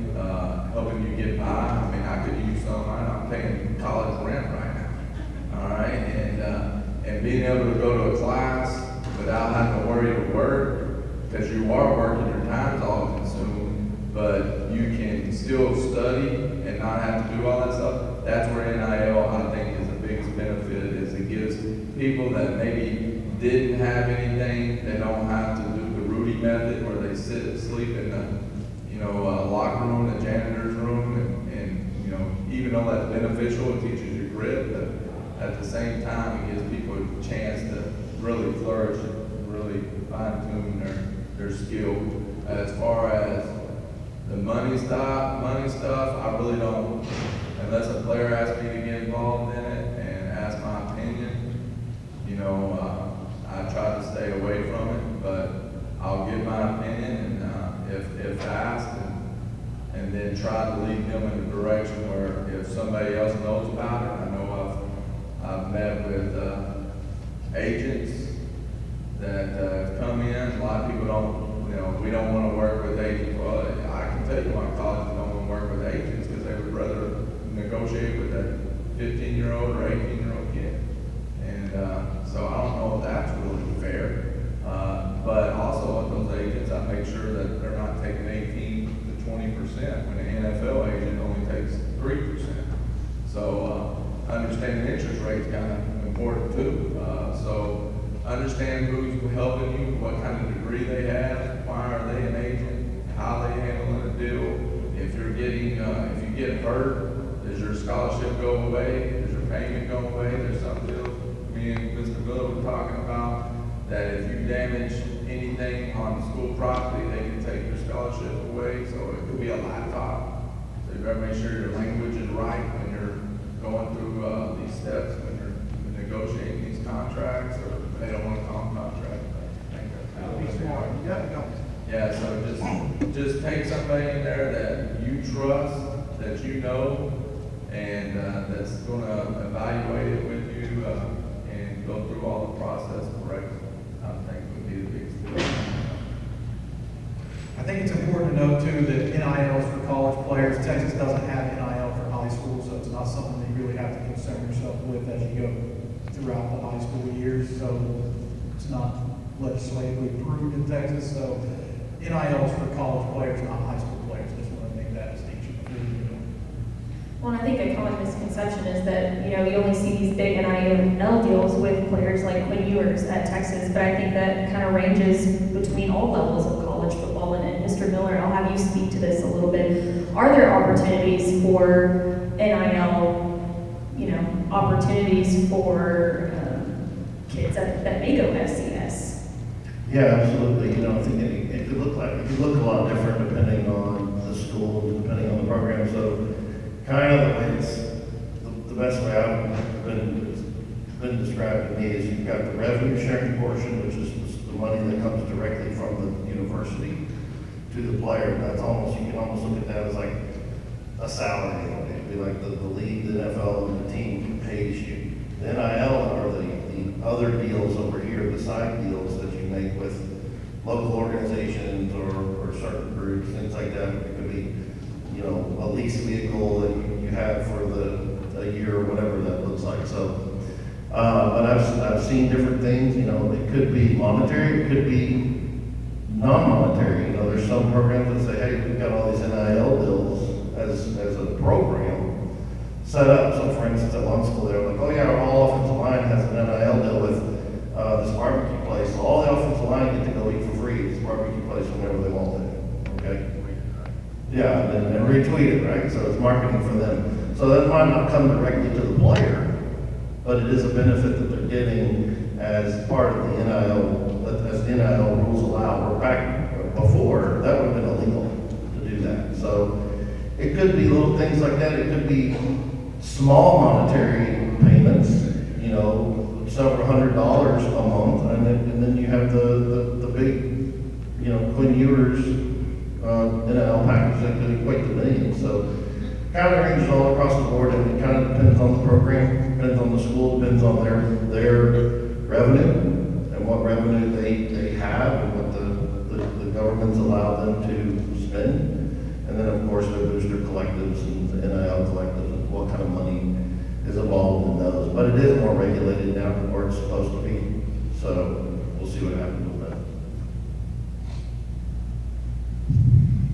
helping you get by. I mean, I could use some. I'm paying college rent right now. All right, and being able to go to a class without having to worry to work, because you are working, your time's all consumed, but you can still study and not have to do all that stuff. That's where NIL, I think, is the biggest benefit. Is it gives people that maybe didn't have anything, they don't have to do the Rudy method where they sit and sleep in the locker room, the janitor's room, and even though that's beneficial, it teaches you grit, but at the same time, it gives people a chance to really flourish and really fine-tune their skill. As far as the money stuff, I really don't, unless a player asks me to get involved in it and ask my opinion, I try to stay away from it, but I'll give my opinion, and if asked, and then try to lead them in a direction where if somebody else knows about it. I know I've met with agents that have come in. A lot of people don't, we don't want to work with agents. Well, I can tell you my colleagues don't want to work with agents because they would rather negotiate with that 15-year-old or 18-year-old kid. And so I don't know if that's really fair. But also with those agents, I make sure that they're not taking 18 to 20% when an NFL agent only takes 3%. So understanding interest rates kind of important too. So understand who's helping you, what kind of degree they have, why are they an agent, how they handling a deal. If you're getting, if you get hurt, does your scholarship go away? Does your payment go away? There's some deals me and Mr. Miller were talking about that if you damage anything on school property, they can take your scholarship away. So it could be a laptop. So you better make sure your language is right when you're going through these steps, when you're negotiating these contracts, or they don't want to call them contracts. Be smart. Yeah, so just take somebody in there that you trust, that you know, and that's going to evaluate it with you and go through all the process correctly. I think would be the biggest deal. I think it's important to note too that NIL is for college players. Texas doesn't have NIL for high school, so it's not something that you really have to concern yourself with as you go throughout the high school years. So it's not legislatively approved in Texas. So NIL is for college players, not high school players. Just want to make that distinction. Well, and I think a common misconception is that, you only see these big NIL deals with players like Quinn Ewers at Texas, but I think that kind of ranges between all levels of college football. And Mr. Miller, I'll have you speak to this a little bit. Are there opportunities for NIL, opportunities for kids that may go FCS? Yeah, absolutely. I think it could look a lot different depending on the school, depending on the program. So kind of the way the best way I've been described to me is you've got the revenue sharing portion, which is the money that comes directly from the university to the player. You can almost look at that as like a salary. It'd be like the league, the NFL, and the team pays you. The NIL are the other deals over here, the side deals that you make with local organizations or certain groups, things like that. It could be, you know, a lease vehicle that you have for a year or whatever that looks like. So, but I've seen different things. You know, it could be monetary, it could be non-monetary. You know, there's some programs that say, hey, we've got all these NIL deals as a program set up. So, for instance, at one school, they're like, oh yeah, our whole offensive line has an NIL deal with this barbecue place. So all the offensive line get to go eat for free at this barbecue place whenever they want to. Okay. Yeah, and retweet it, right? So it's marketing for them. So that might not come directly to the player, but it is a benefit that they're getting as part of the NIL, as the NIL rules allow. Or back before, that would have been illegal to do that. So it could be little things like that. It could be small monetary payments, you know, several $100s a month, and then you have the big, you know, Quinn Ewers NIL package that could equate to millions. So kind of ranges all across the board, and it kind of depends on the program, depends on the school, depends on their revenue and what revenue they have and what the government's allowed them to spend. And then of course their booster collectives and the NIL collectives and what kind of money is involved in those. But it is more regulated now than where it's supposed to be. So we'll see what happens with that.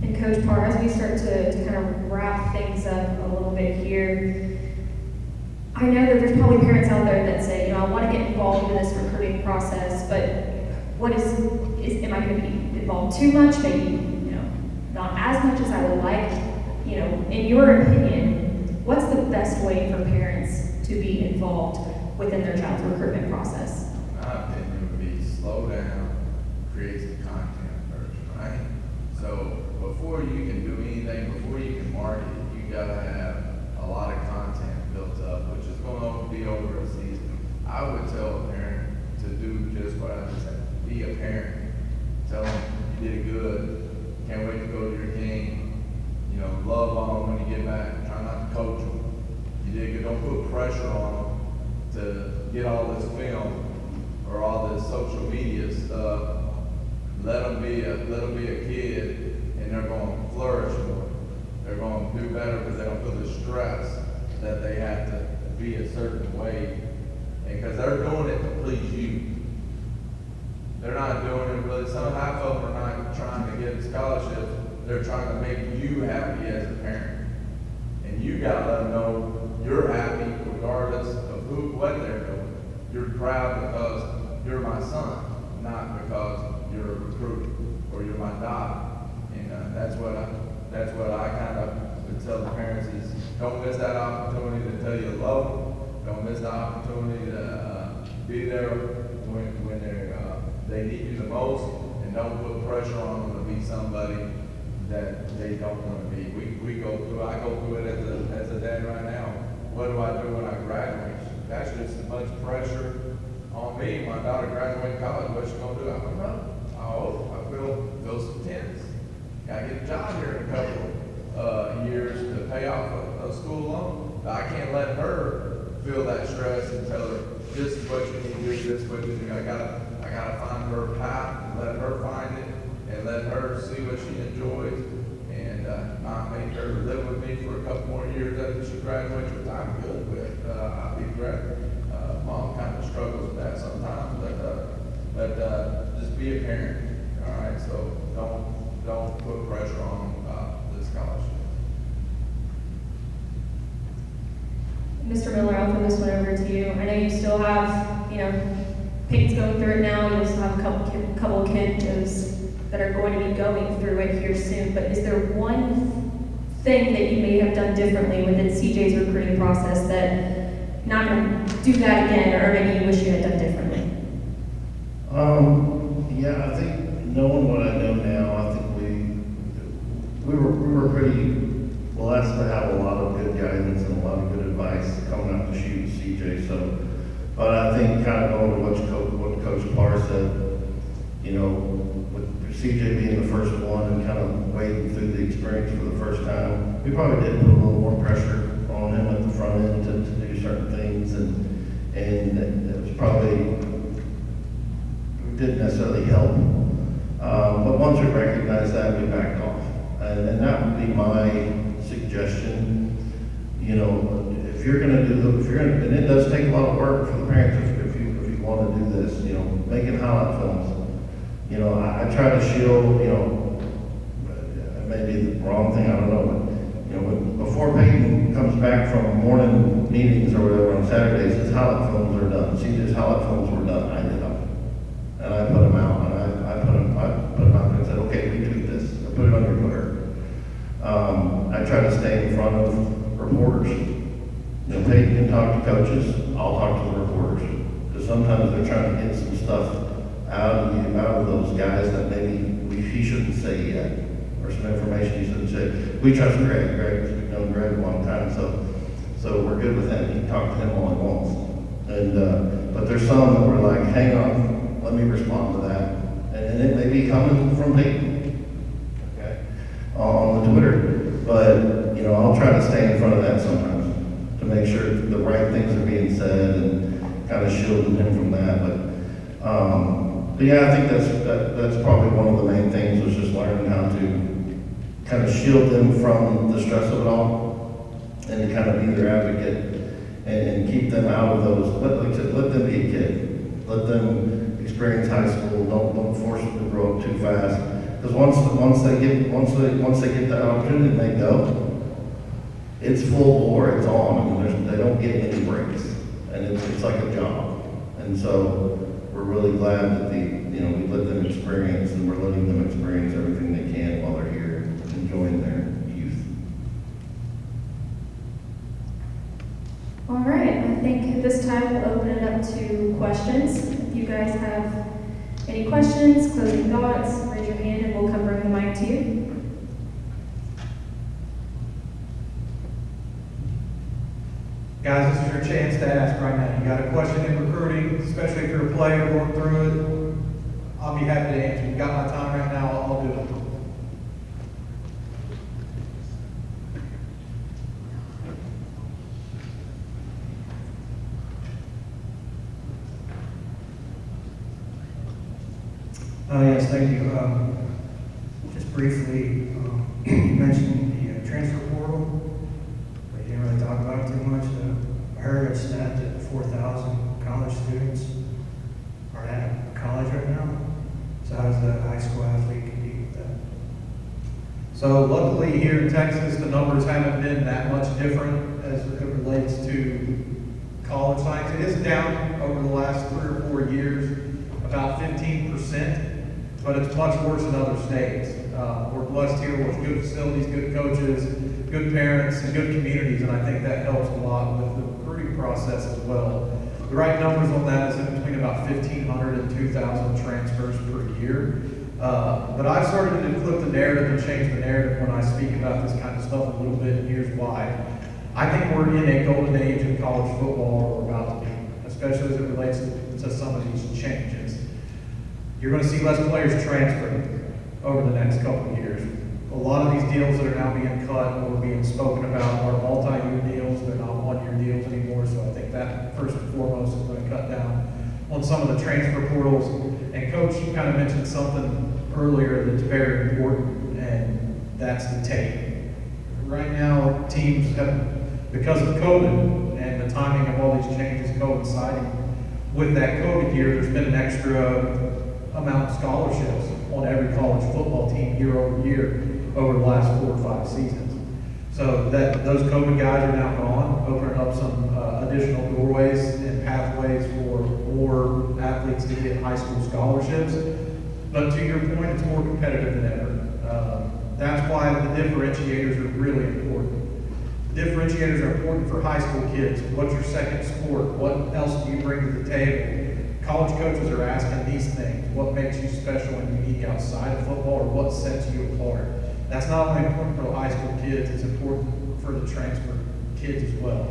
And Coach Parr, as we start to kind of wrap things up a little bit here, I know that there's probably parents out there that say, you know, I want to get involved in this recruiting process, but what am I going to be involved too much? Maybe, you know, not as much as I would like. You know, in your opinion, what's the best way for parents to be involved within their child's recruitment process? My opinion would be slow down, create some content first, right? So before you can do anything, before you can market, you gotta have a lot of content built up, which is gonna be over a season. I would tell a parent to do just what I just said. Be a parent. Tell them you did good. Can't wait to go to your game. You know, love on them when you get back. Try not to coach them. You did good. Don't put pressure on them to get all this film or all this social media stuff. Let them be a kid, and they're going to flourish more. They're going to do better because they don't feel the stress that they have to be a certain way, and because they're doing it to please you. They're not doing it really. Half of them are not trying to get scholarships. They're trying to make you happy as a parent, and you got to let them know you're happy regardless of what they're doing. You're proud because you're my son, not because you're a recruit or you're my daughter. And that's what I kind of would tell the parents is don't miss that opportunity to tell you love them. Don't miss the opportunity to be there when they need you the most, and don't put pressure on them to be somebody that they don't want to be. I go through it as a dad right now. What do I do when I graduate? That's just as much pressure on me. My daughter graduating college, what's she gonna do? I don't know. I hope I fill some tents. Gotta get a job here in a couple years to pay off a school loan. But I can't let her feel that stress and tell her this is what you need to do, this is what you do. I gotta find her path and let her find it and let her see what she enjoys and not make her live with me for a couple more years after she graduates, which I'm good with. I'll be great. Mom kind of struggles with that sometimes, but just be a parent. All right, so don't put pressure on the scholarship. Mr. Miller, I'll throw this one over to you. I know you still have, you know, Peyton's going through it now. You also have a couple of kids that are going to be going through it here soon. But is there one thing that you may have done differently within CJ's recruiting process that not going to do that again, or maybe you wish you had done differently? Yeah, I think knowing what I know now, I think we were pretty blessed to have a lot of good guidance and a lot of good advice coming out to shoot CJ. So, but I think kind of going to what Coach Parr said, you know, with CJ being the first one and kind of wading through the experience for the first time, we probably did put a little more pressure on him didn't necessarily help. But once we recognized that, we backed off. And that would be my suggestion. You know, if you're gonna and it does take a lot of work for the parents if you want to do this, you know, making highlight films. You know, I try to shield, you know, maybe the wrong thing, I don't know, but, you know, before Peyton comes back from morning meetings or whatever on Saturdays, his highlight films are done. CJ's highlight films were done, I did them. And I put them out, and I put them out there and said, okay, we tweet this, I put it on your Twitter. I try to stay in front of reporters. You know, Peyton can talk to coaches, I'll talk to the reporters. Because sometimes they're trying to get some stuff out of those guys that maybe he shouldn't say yet, or some information he shouldn't say. We trust Greg. We've known Greg a long time, so we're good with him. He can talk to him all he wants. And but there's some that were like, hang on, let me respond to that, and it may be coming from Peyton, okay, on the Twitter. But you know, I'll try to stay in front of that sometimes to make sure the right things are being said and kind of shielding him from that. But yeah, I think that's probably one of the main things, was just learning how to kind of shield them from the stress of it all, and to kind of be their advocate and keep them out of those. Let them be a kid. Let them experience high school. Don't force them to grow up too fast. Because once they get the opportunity and they go, it's full bore. It's on. I mean, they don't get any breaks, and it's like a job. And so we're really glad that we let them experience, and we're letting them experience everything they can while they're here, enjoying their youth. All right, I think at this time we'll open it up to questions. If you guys have any questions, closing thoughts, raise your hand and we'll come bring the mic to you. Guys, this is your chance to ask right now. You got a question in recruiting, especially if you're a player going through it, I'll be happy to answer. You got my time right now, I'll do it. Yes, thank you. Just briefly, you mentioned the transfer portal, but you didn't really talk about it too much. I heard a stat that 4,000 college students are at college right now. So how does the high school athlete compete with that? So luckily here in Texas, the numbers haven't been that much different as it relates to college sites. It is down over the last 3 or 4 years, about 15%. But it's much worse in other states. We're blessed here with good facilities, good coaches, good parents, and good communities, and I think that helps a lot with the recruiting process as well. The right numbers on that is in between about 1,500 and 2,000 transfers per year. But I've started to flip the narrative and change the narrative when I speak about this kind of stuff a little bit, and here's why. I think we're in a golden age of college football, or we're about to be, especially as it relates to some of these changes. You're going to see less players transferring over the next couple of years. A lot of these deals that are now being cut or being spoken about are multi-year deals. They're not one-year deals anymore. So I think that first and foremost is going to cut down on some of the transfer portals. And Coach kind of mentioned something earlier that's very important, and that's the tape. Right now, teams have, because of COVID and the timing of all these changes coinciding with that COVID year, there's been an extra amount of scholarships on every college football team year over year over the last 4 or 5 seasons. So that those COVID guys are now gone, opening up some additional doorways and pathways for more athletes to get high school scholarships. But to your point, it's more competitive than ever. That's why the differentiators are really important. The differentiators are important for high school kids. What's your second sport? What else do you bring to the table? College coaches are asking these things. What makes you special and unique outside of football, or what sets you apart? That's not only important for the high school kids, it's important for the transfer kids as well.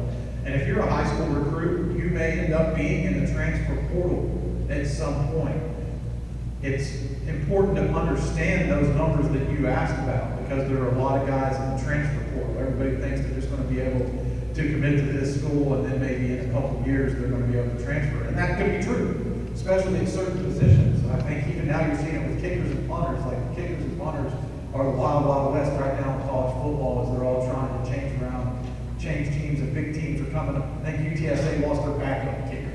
And if you're a high school recruit, you may end up being in the transfer portal at some point. It's important to understand those numbers that you asked about, because there are a lot of guys in the transfer portal. Everybody thinks they're just going to be able to commit to this school, and then maybe in a couple of years they're going to be able to transfer. And that could be true, especially in certain positions. I think even now you're seeing it with kickers and punters, like kickers and punters are the wild, wild west right now in college football as they're all trying to change around, change teams, and big teams are coming up. I think UTSA lost their backup kicker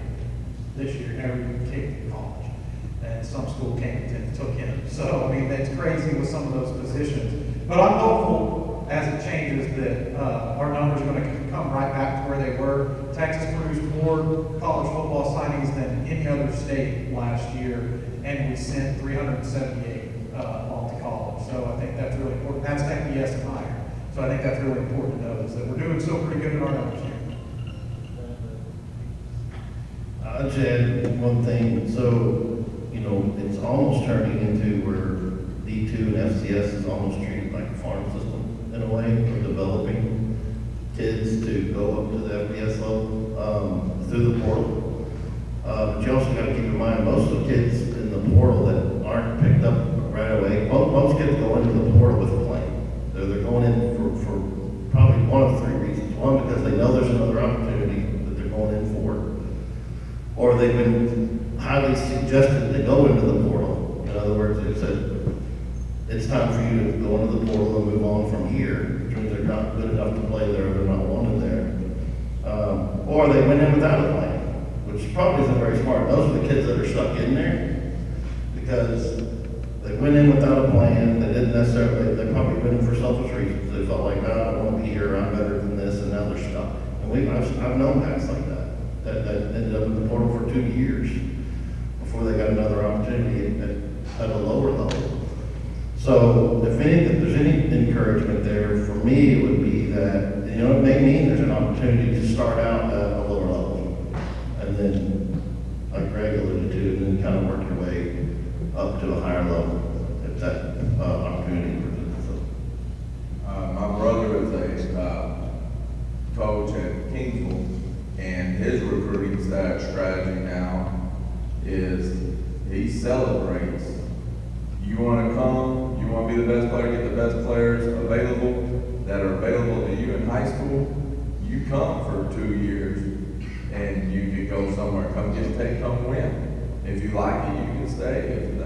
this year, never even kicked in college. And some school came and took him. So, I mean, that's crazy with some of those positions. But I'm hopeful as it changes that our numbers are going to come right back to where they were. Texas produced more college football signings than any other state last year, and we sent 378 off to college. So I think that's really important. That's FBS and higher. So I think that's really important to notice that we're doing so pretty good in our numbers here. I'll just add one thing. So, you know, it's almost turning into where D2 and FCS is almost treated like a farm system in a way. We're developing kids to go up to the FBS level through the portal. But you also got to keep in mind, most of the kids in the portal that aren't picked up right away, most kids go into the portal with a plan. They're going in for probably one of three reasons. One, because they know there's another opportunity that they're going in for. Or they've been highly suggested to go into the portal. In other words, it said, it's time for you to go into the portal and move on from here, which means they're not good enough to play there, they're not wanted there. Or they went in without a plan, which probably isn't very smart. Those are the kids that are stuck in there because they went in without a plan. They didn't necessarily, they probably went in for selfish reasons. They felt like, I don't want to be here, I'm better than this, and now they're stuck. And I've known guys like that ended up in the portal for 2 years before they got another opportunity at a lower level. So if there's any encouragement there, for me, it would be that, you know, it may mean there's an opportunity to start out at a lower level, and then, like Greg alluded to, and then kind of work your way up to a higher level if that opportunity presents itself. My brother is a coach at Kingsville, and his recruiting strategy now is he celebrates. You want to come, you want to be the best player, get the best players available that are available to you in high school, you come for 2 years and you can go somewhere, come win. If you like it, you can stay.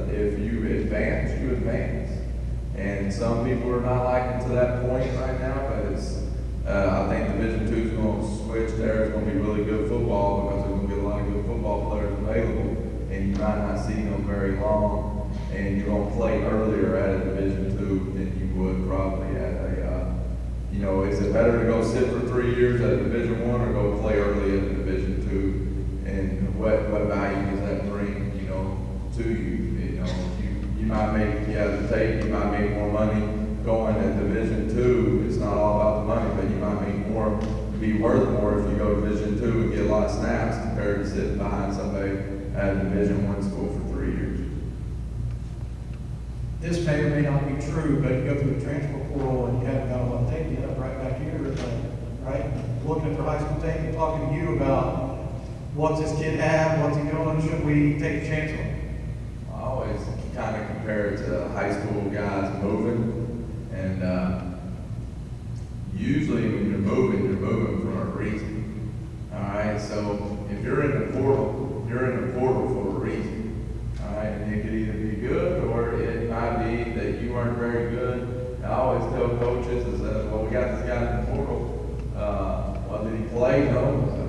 If you advance, you advance. And some people are not liking to that point right now, but it's, I think Division II is going to switch there. It's going to be really good football because there's going to be a lot of good football players available, and you might not see them very long. And you're going to play earlier at a Division II than you would probably at a, you know, is it better to go sit for 3 years at a Division I or go play early at a Division II? And what value does that bring, you know, to you? You know, you might make, you might make more money going at Division II. It's not all about the money, but you might make more, be worth more if you go to Division II and get a lot of snaps compared to sitting behind somebody at a Division I school for 3 years. This may or may not be true, but you go through the transfer portal and you haven't got a lot of tape yet, right back here, right? Looking at their high school tape and talking to you about what's this kid have, what's he doing, should we take a chance on him? I always kind of compare it to high school guys moving, and usually when you're moving for a reason. All right, so if you're in the portal, you're in the portal for a reason. All right, and it could either be good or it might be that you weren't very good. And I always tell coaches is that, well, we got this guy in the portal. Well, did he play? No. So,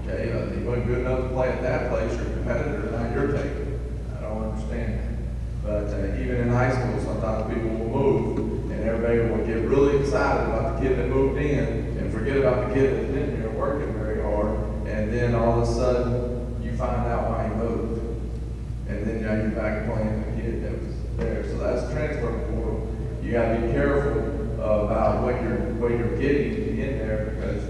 okay, he wasn't good enough to play at that place. Your competitor, not your taking. I don't understand that. But even in high school, sometimes people will move, and everybody will get really excited about the kid that moved in, and forget about the kid that's been here working very hard. And then all of a sudden, you find out why he moved. And then now you're back playing the kid that was there. So that's transfer portal. You got to be careful about what you're getting in there because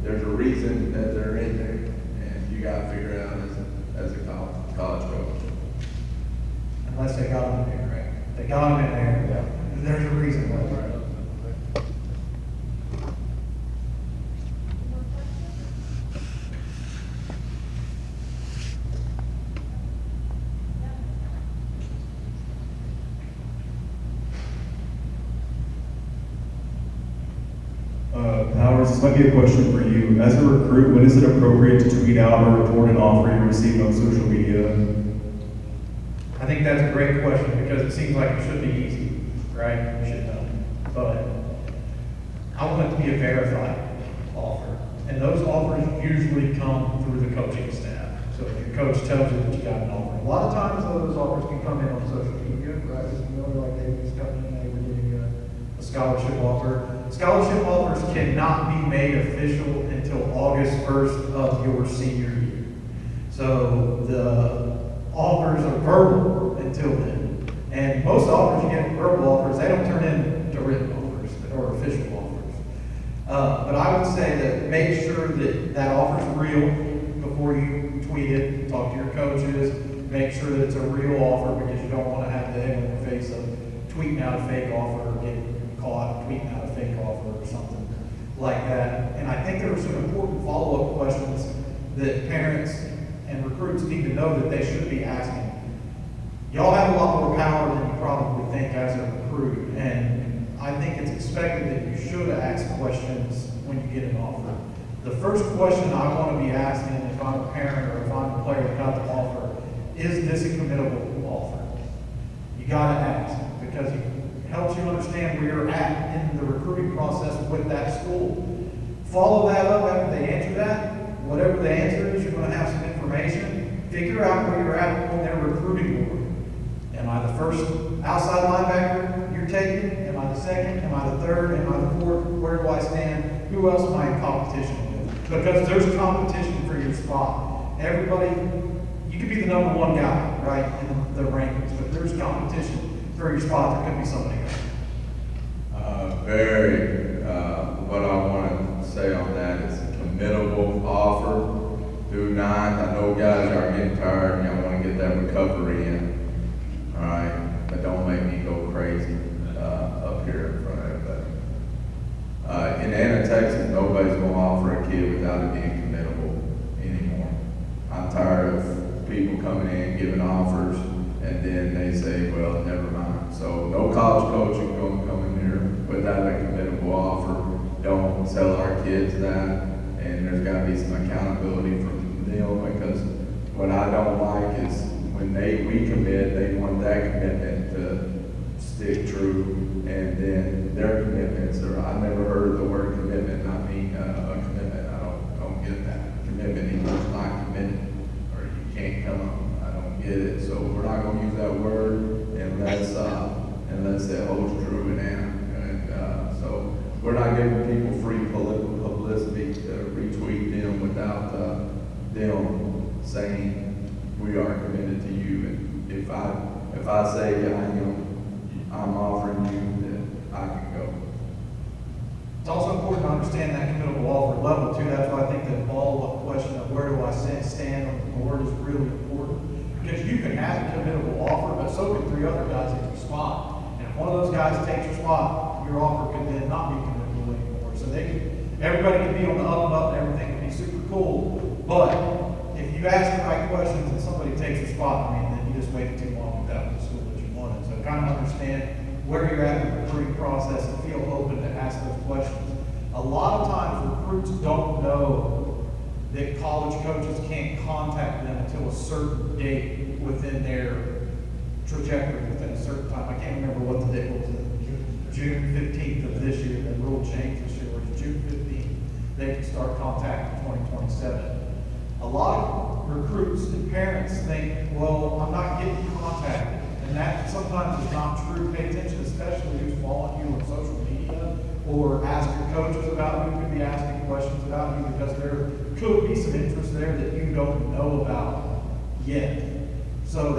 there's a reason that they're in there, and you got to figure it out as a college coach. Unless they got him in there, right? They got him in there. There's a reason why. Powers, this might be a question for you. As a recruit, when is it appropriate to tweet out or report an offer you receive on social media? I think that's a great question because it seems like it should be easy, right? You should know. But I want it to be a verified offer. And those offers usually come through the coaching staff. So if your coach tells you that you got an offer. A lot of times those offers can come in on social media, right? You know, like they just come in, they were getting a scholarship offer. Scholarship offers cannot be made official until August 1st of your senior year. So the offers are verbal until then. And most offers you get verbal offers, they don't turn into written offers or official offers. But I would say that make sure that that offer's real before you tweet it, talk to your coaches, make sure that it's a real offer because you don't want to have the egg on your face of tweeting out a fake offer or getting caught tweeting out a fake offer or something like that. And I think there are some important follow-up questions that parents and recruits need to know that they should be asking. Y'all have a lot more power than you probably think as a recruit, and I think it's expected that you should ask questions when you get an offer. The first question I want to be asking if I'm a parent or if I'm a player that got the offer, is this a committable offer? You got to ask because it helps you understand where you're at in the recruiting process with that school. Follow that up after they answer that. Whatever the answer is, you're going to have some information. Figure out where you're at on their recruiting board. Am I the first outside linebacker you're taking? Am I the second? Am I the third? Am I the fourth? Where do I stand? Who else am I in competition with? Because there's competition for your spot. Everybody, you could be the number one guy, right, in the rankings, but there's competition for your spot. There could be somebody else. What I want to say on that is a committable offer. Do not, I know guys are getting tired and y'all want to get that recovery in. All right, but don't make me go crazy up here in front of everybody. In Anna, Texas, nobody's going to offer a kid without it being committable anymore. I'm tired of people coming in, giving offers, and then they say, well, never mind. So no college coach is going to come in here without a committable offer. Don't sell our kids that, and there's got to be some accountability from them because what I don't like is when we commit, they want that commitment to stick true, and then their commitments are, I never heard the word commitment not mean a commitment. I don't get that. Commitment equals not committed, or you can't come on. I don't get it. So we're not going to use that word unless it holds true in Anna. And so we're not giving people free political publicity to retweet them without them saying we are committed to you. And if I say I'm offering you, then I can go. It's also important to understand that committable offer level too. That's why I think that follow-up question of where do I stand on the board is really important. Because you can have a committable offer, but so can three other guys in your spot. And if one of those guys takes your spot, your offer could then not be committable anymore. So everybody can be on the up and up and everything can be super cool. But if you ask the right questions and somebody takes your spot, then you just waited too long without the school that you wanted. So kind of understand where you're at in the recruiting process and feel open to ask those questions. A lot of times recruits don't know that college coaches can't contact them until a certain date within their trajectory within a certain time. I can't remember what the date was. June 15th of this year. The rule changed this year. Where it's June 15th. They can start contacting 2027. A lot of recruits and parents think, well, I'm not getting contacted. And that sometimes is not true. Pay attention, especially who's following you on social media, or ask your coaches about who could be asking questions about you, because there could be some interest there that you don't know about yet. So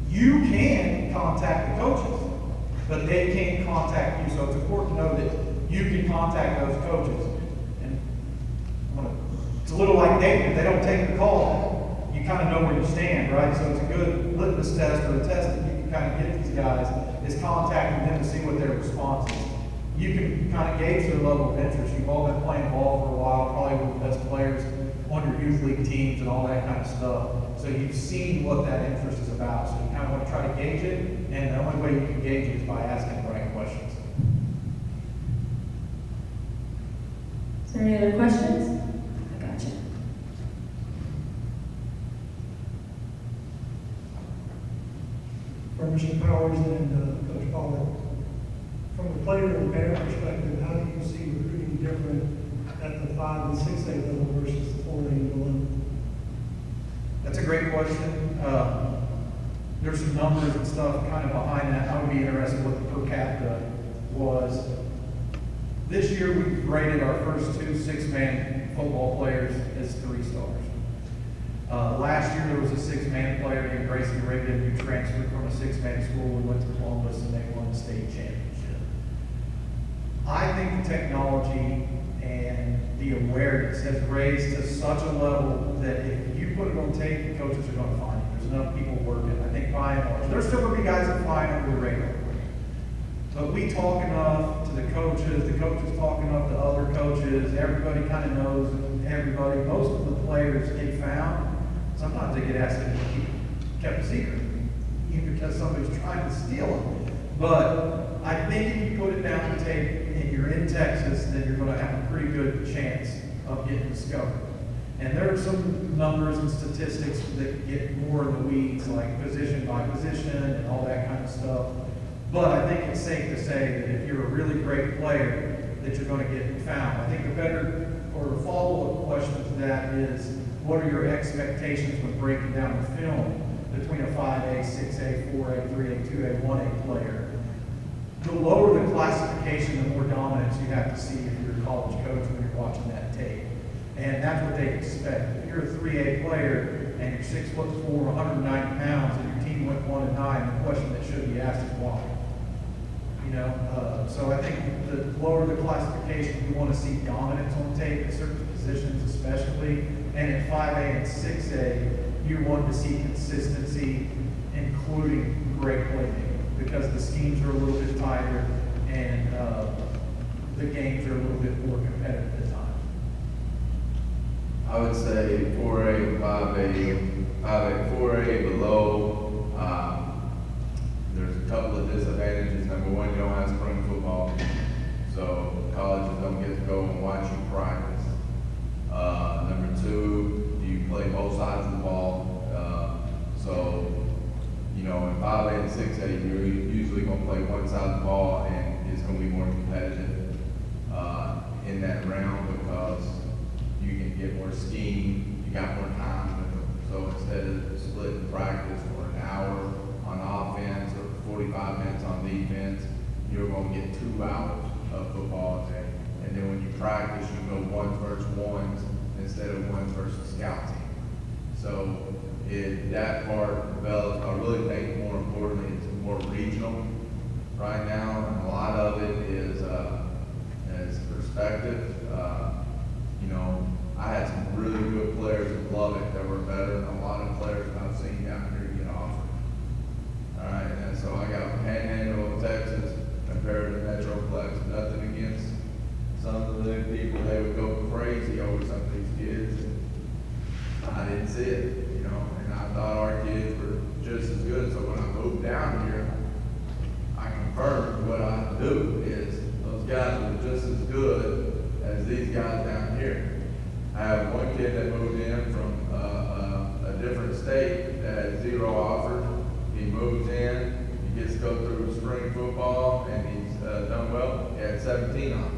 you can contact the coaches, but they can't contact you. So it's important to know that you can contact those coaches. And it's a little like dating. If they don't take the call, you kind of know where you stand, right? So it's a good litmus test or a test that you can kind of get these guys is contacting them to see what their response is. You can kind of gauge their level of interest. You've all been playing ball for a while, probably one of the best players on your youth league teams and all that kind of stuff. So you've seen what that interest is about. So you kind of want to try to gauge it, and the only way you can gauge it is by asking the right questions. Is there any other questions? I gotcha. Mr. Powers and Coach Pollard. From a player and parent perspective, how do you see recruiting different at the 5 and 6A level versus the 4A and below? That's a great question. There's some numbers and stuff kind of behind that. I would be interested what the per capita was. This year, we rated our first 2 6-man football players as 3 stars. Last year, there was a 6-man player named Grayson Rigdon who transferred from a 6-man school and went to Columbus, and they won the state championship. I think the technology and the awareness has raised to such a level that if you put it on tape, the coaches are going to find it. There's enough people working. I think by and large, there's still going to be guys that fly under the radar. But we talk enough to the coaches talk enough to other coaches, everybody kind of knows everybody. Most of the players get found. Sometimes they get asked to keep kept a secret, even because somebody's trying to steal them. But I think if you put it down to tape and you're in Texas, then you're going to have a pretty good chance of getting discovered. And there are some numbers and statistics that get more in the weeds, like position by position and all that kind of stuff. But I think it's safe to say that if you're a really great player, that you're going to get found. I think the better or follow-up question to that is, what are your expectations when breaking down the film between a 5A, 6A, 4A, 3A, 2A, 1A player? The lower the classification, the more dominance you have to see if you're a college coach when you're watching that tape. And that's what they expect. If you're a 3A player and you're 6'4", 190 pounds, and your team went 1-9, the question that should be asked is why. So I think the lower the classification, you want to see dominance on tape at certain positions especially. And at 5A and 6A, you want to see consistency, including great playmaking, because the schemes are a little bit tighter and the games are a little bit more competitive at times. I would say 4A, 5A, 4A below. There's a couple of disadvantages. Number one, you don't have spring football, so colleges don't get to go and watch you practice. Number two, you play both sides of the ball. So, in 5A and 6A, you're usually going to play one side of the ball, and it's going to be more competitive in that round because you can get more scheme, you got more time with them. So instead of splitting practice for an hour on offense or 45 minutes on defense, you're going to get 2 hours of football a day. And then when you practice, you go 1 versus 1s instead of 1 versus scout team. So that part develops. I really think more importantly, it's more regional right now, and a lot of it is perspective. I had some really good players in Lubbock that were better than a lot of players that I've seen down here get offered. All right, and so I got Panhandle of Texas compared to Metroplex. Nothing against some of the people; they would go crazy over some of these kids. I didn't see it, and I thought our kids were just as good. So when I moved down here, I confirmed what I do is those guys were just as good as these guys down here. I have one kid that moved in from a different state that had 0 offers. He moves in, he gets to go through spring football, and he's done well. He had 17 offers.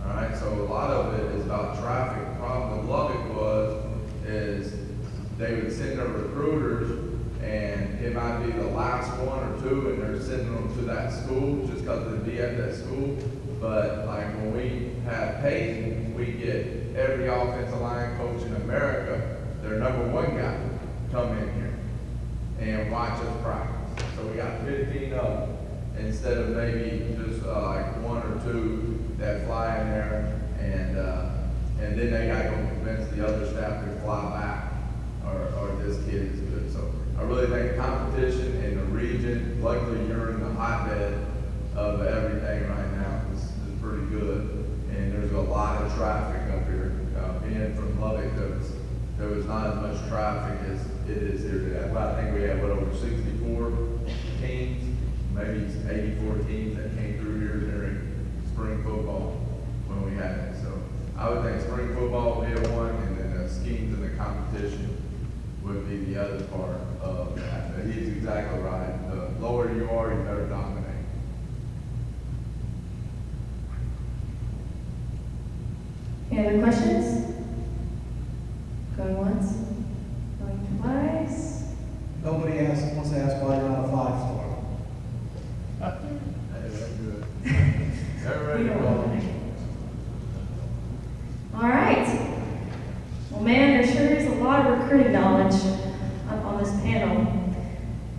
All right, so a lot of it is about traffic. The problem with Lubbock is they would send their recruiters, and it might be the last 1 or 2, and they're sending them to that school just because they'd be at that school. But like when we have Peyton, we get every offensive line coach in America, their #1 guy, come in here and watch us practice. So we got 15 of them instead of maybe just like 1 or 2 that fly in there, and then they got to go convince the other staff to fly back, or this kid is good. So I really think competition in the region, luckily you're in the hotbed of everything right now, is pretty good, and there's a lot of traffic up here. Being from Lubbock, there was not as much traffic as it is here today. But I think we had over 64 teams, maybe 84 teams that came through here during spring football when we had it. So I would think spring football will be a one, and then the schemes and the competition would be the other part of that. But he's exactly right. The lower you are, you better dominate. Any other questions? Going once, going twice. Nobody wants to ask why you're not a 5-star. Hey, that's good. They're ready We to don't go. want that. All right. Well, man, there sure is a lot of recruiting knowledge up on this panel.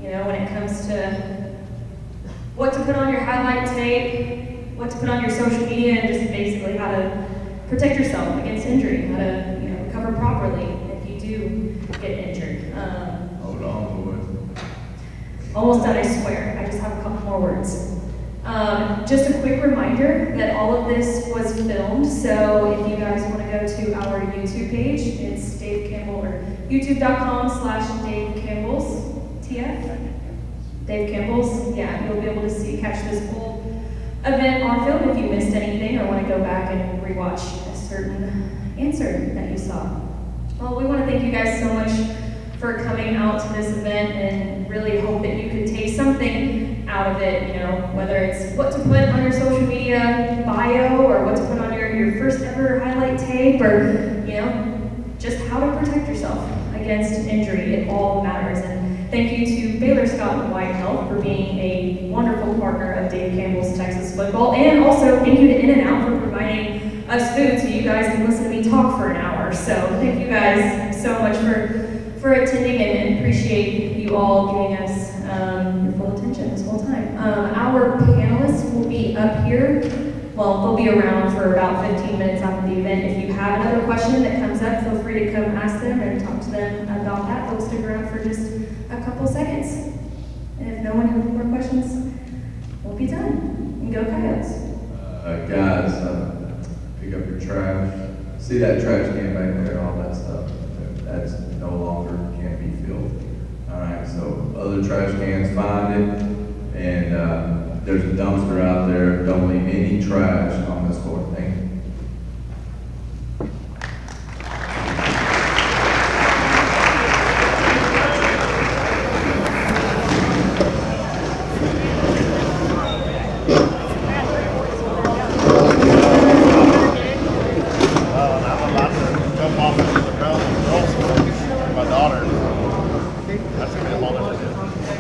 You know, when it comes to what to put on your highlight tape, what to put on your social media, and just basically how to protect yourself against injury, how to recover properly if you do get injured. Hold on, boys. Almost done, I swear. I just have a couple more words. Just a quick reminder that all of this was filmed, so if you guys want to go to our YouTube page, it's Dave Campbell, or youtube.com/Dave Campbell's TF. Dave Campbell's, yeah, you'll be able to catch this whole event on film if you missed anything or want to go back and rewatch a certain answer that you saw. Well, we want to thank you guys so much for coming out to this event, and really hope that you could take something out of it, whether it's what to put on your social media bio, or what to put on your first ever highlight tape, or, just how to protect yourself against injury. It all matters. And thank you to Baylor Scott and White Health for being a wonderful partner of Dave Campbell's Texas Football. And also thank you to In-N-Out for providing us food so you guys can listen to me talk for an hour. So thank you guys so much for attending, and appreciate you all giving us your full attention this whole time. Our panelists will be up here. Well, they'll be around for about 15 minutes after the event. If you have another question that comes up, feel free to come ask them and talk to them about that. They'll stick around for just a couple seconds. And if no one has any more questions, we'll be done. And go Coyotes. Guys, pick up your trash. See that trash can back there, all that stuff. That's no longer can't be filled. All right, so other trash cans, find it. And there's a dumpster out there. Don't leave any trash on this floor. Thank you. I'm about to jump off into the ground.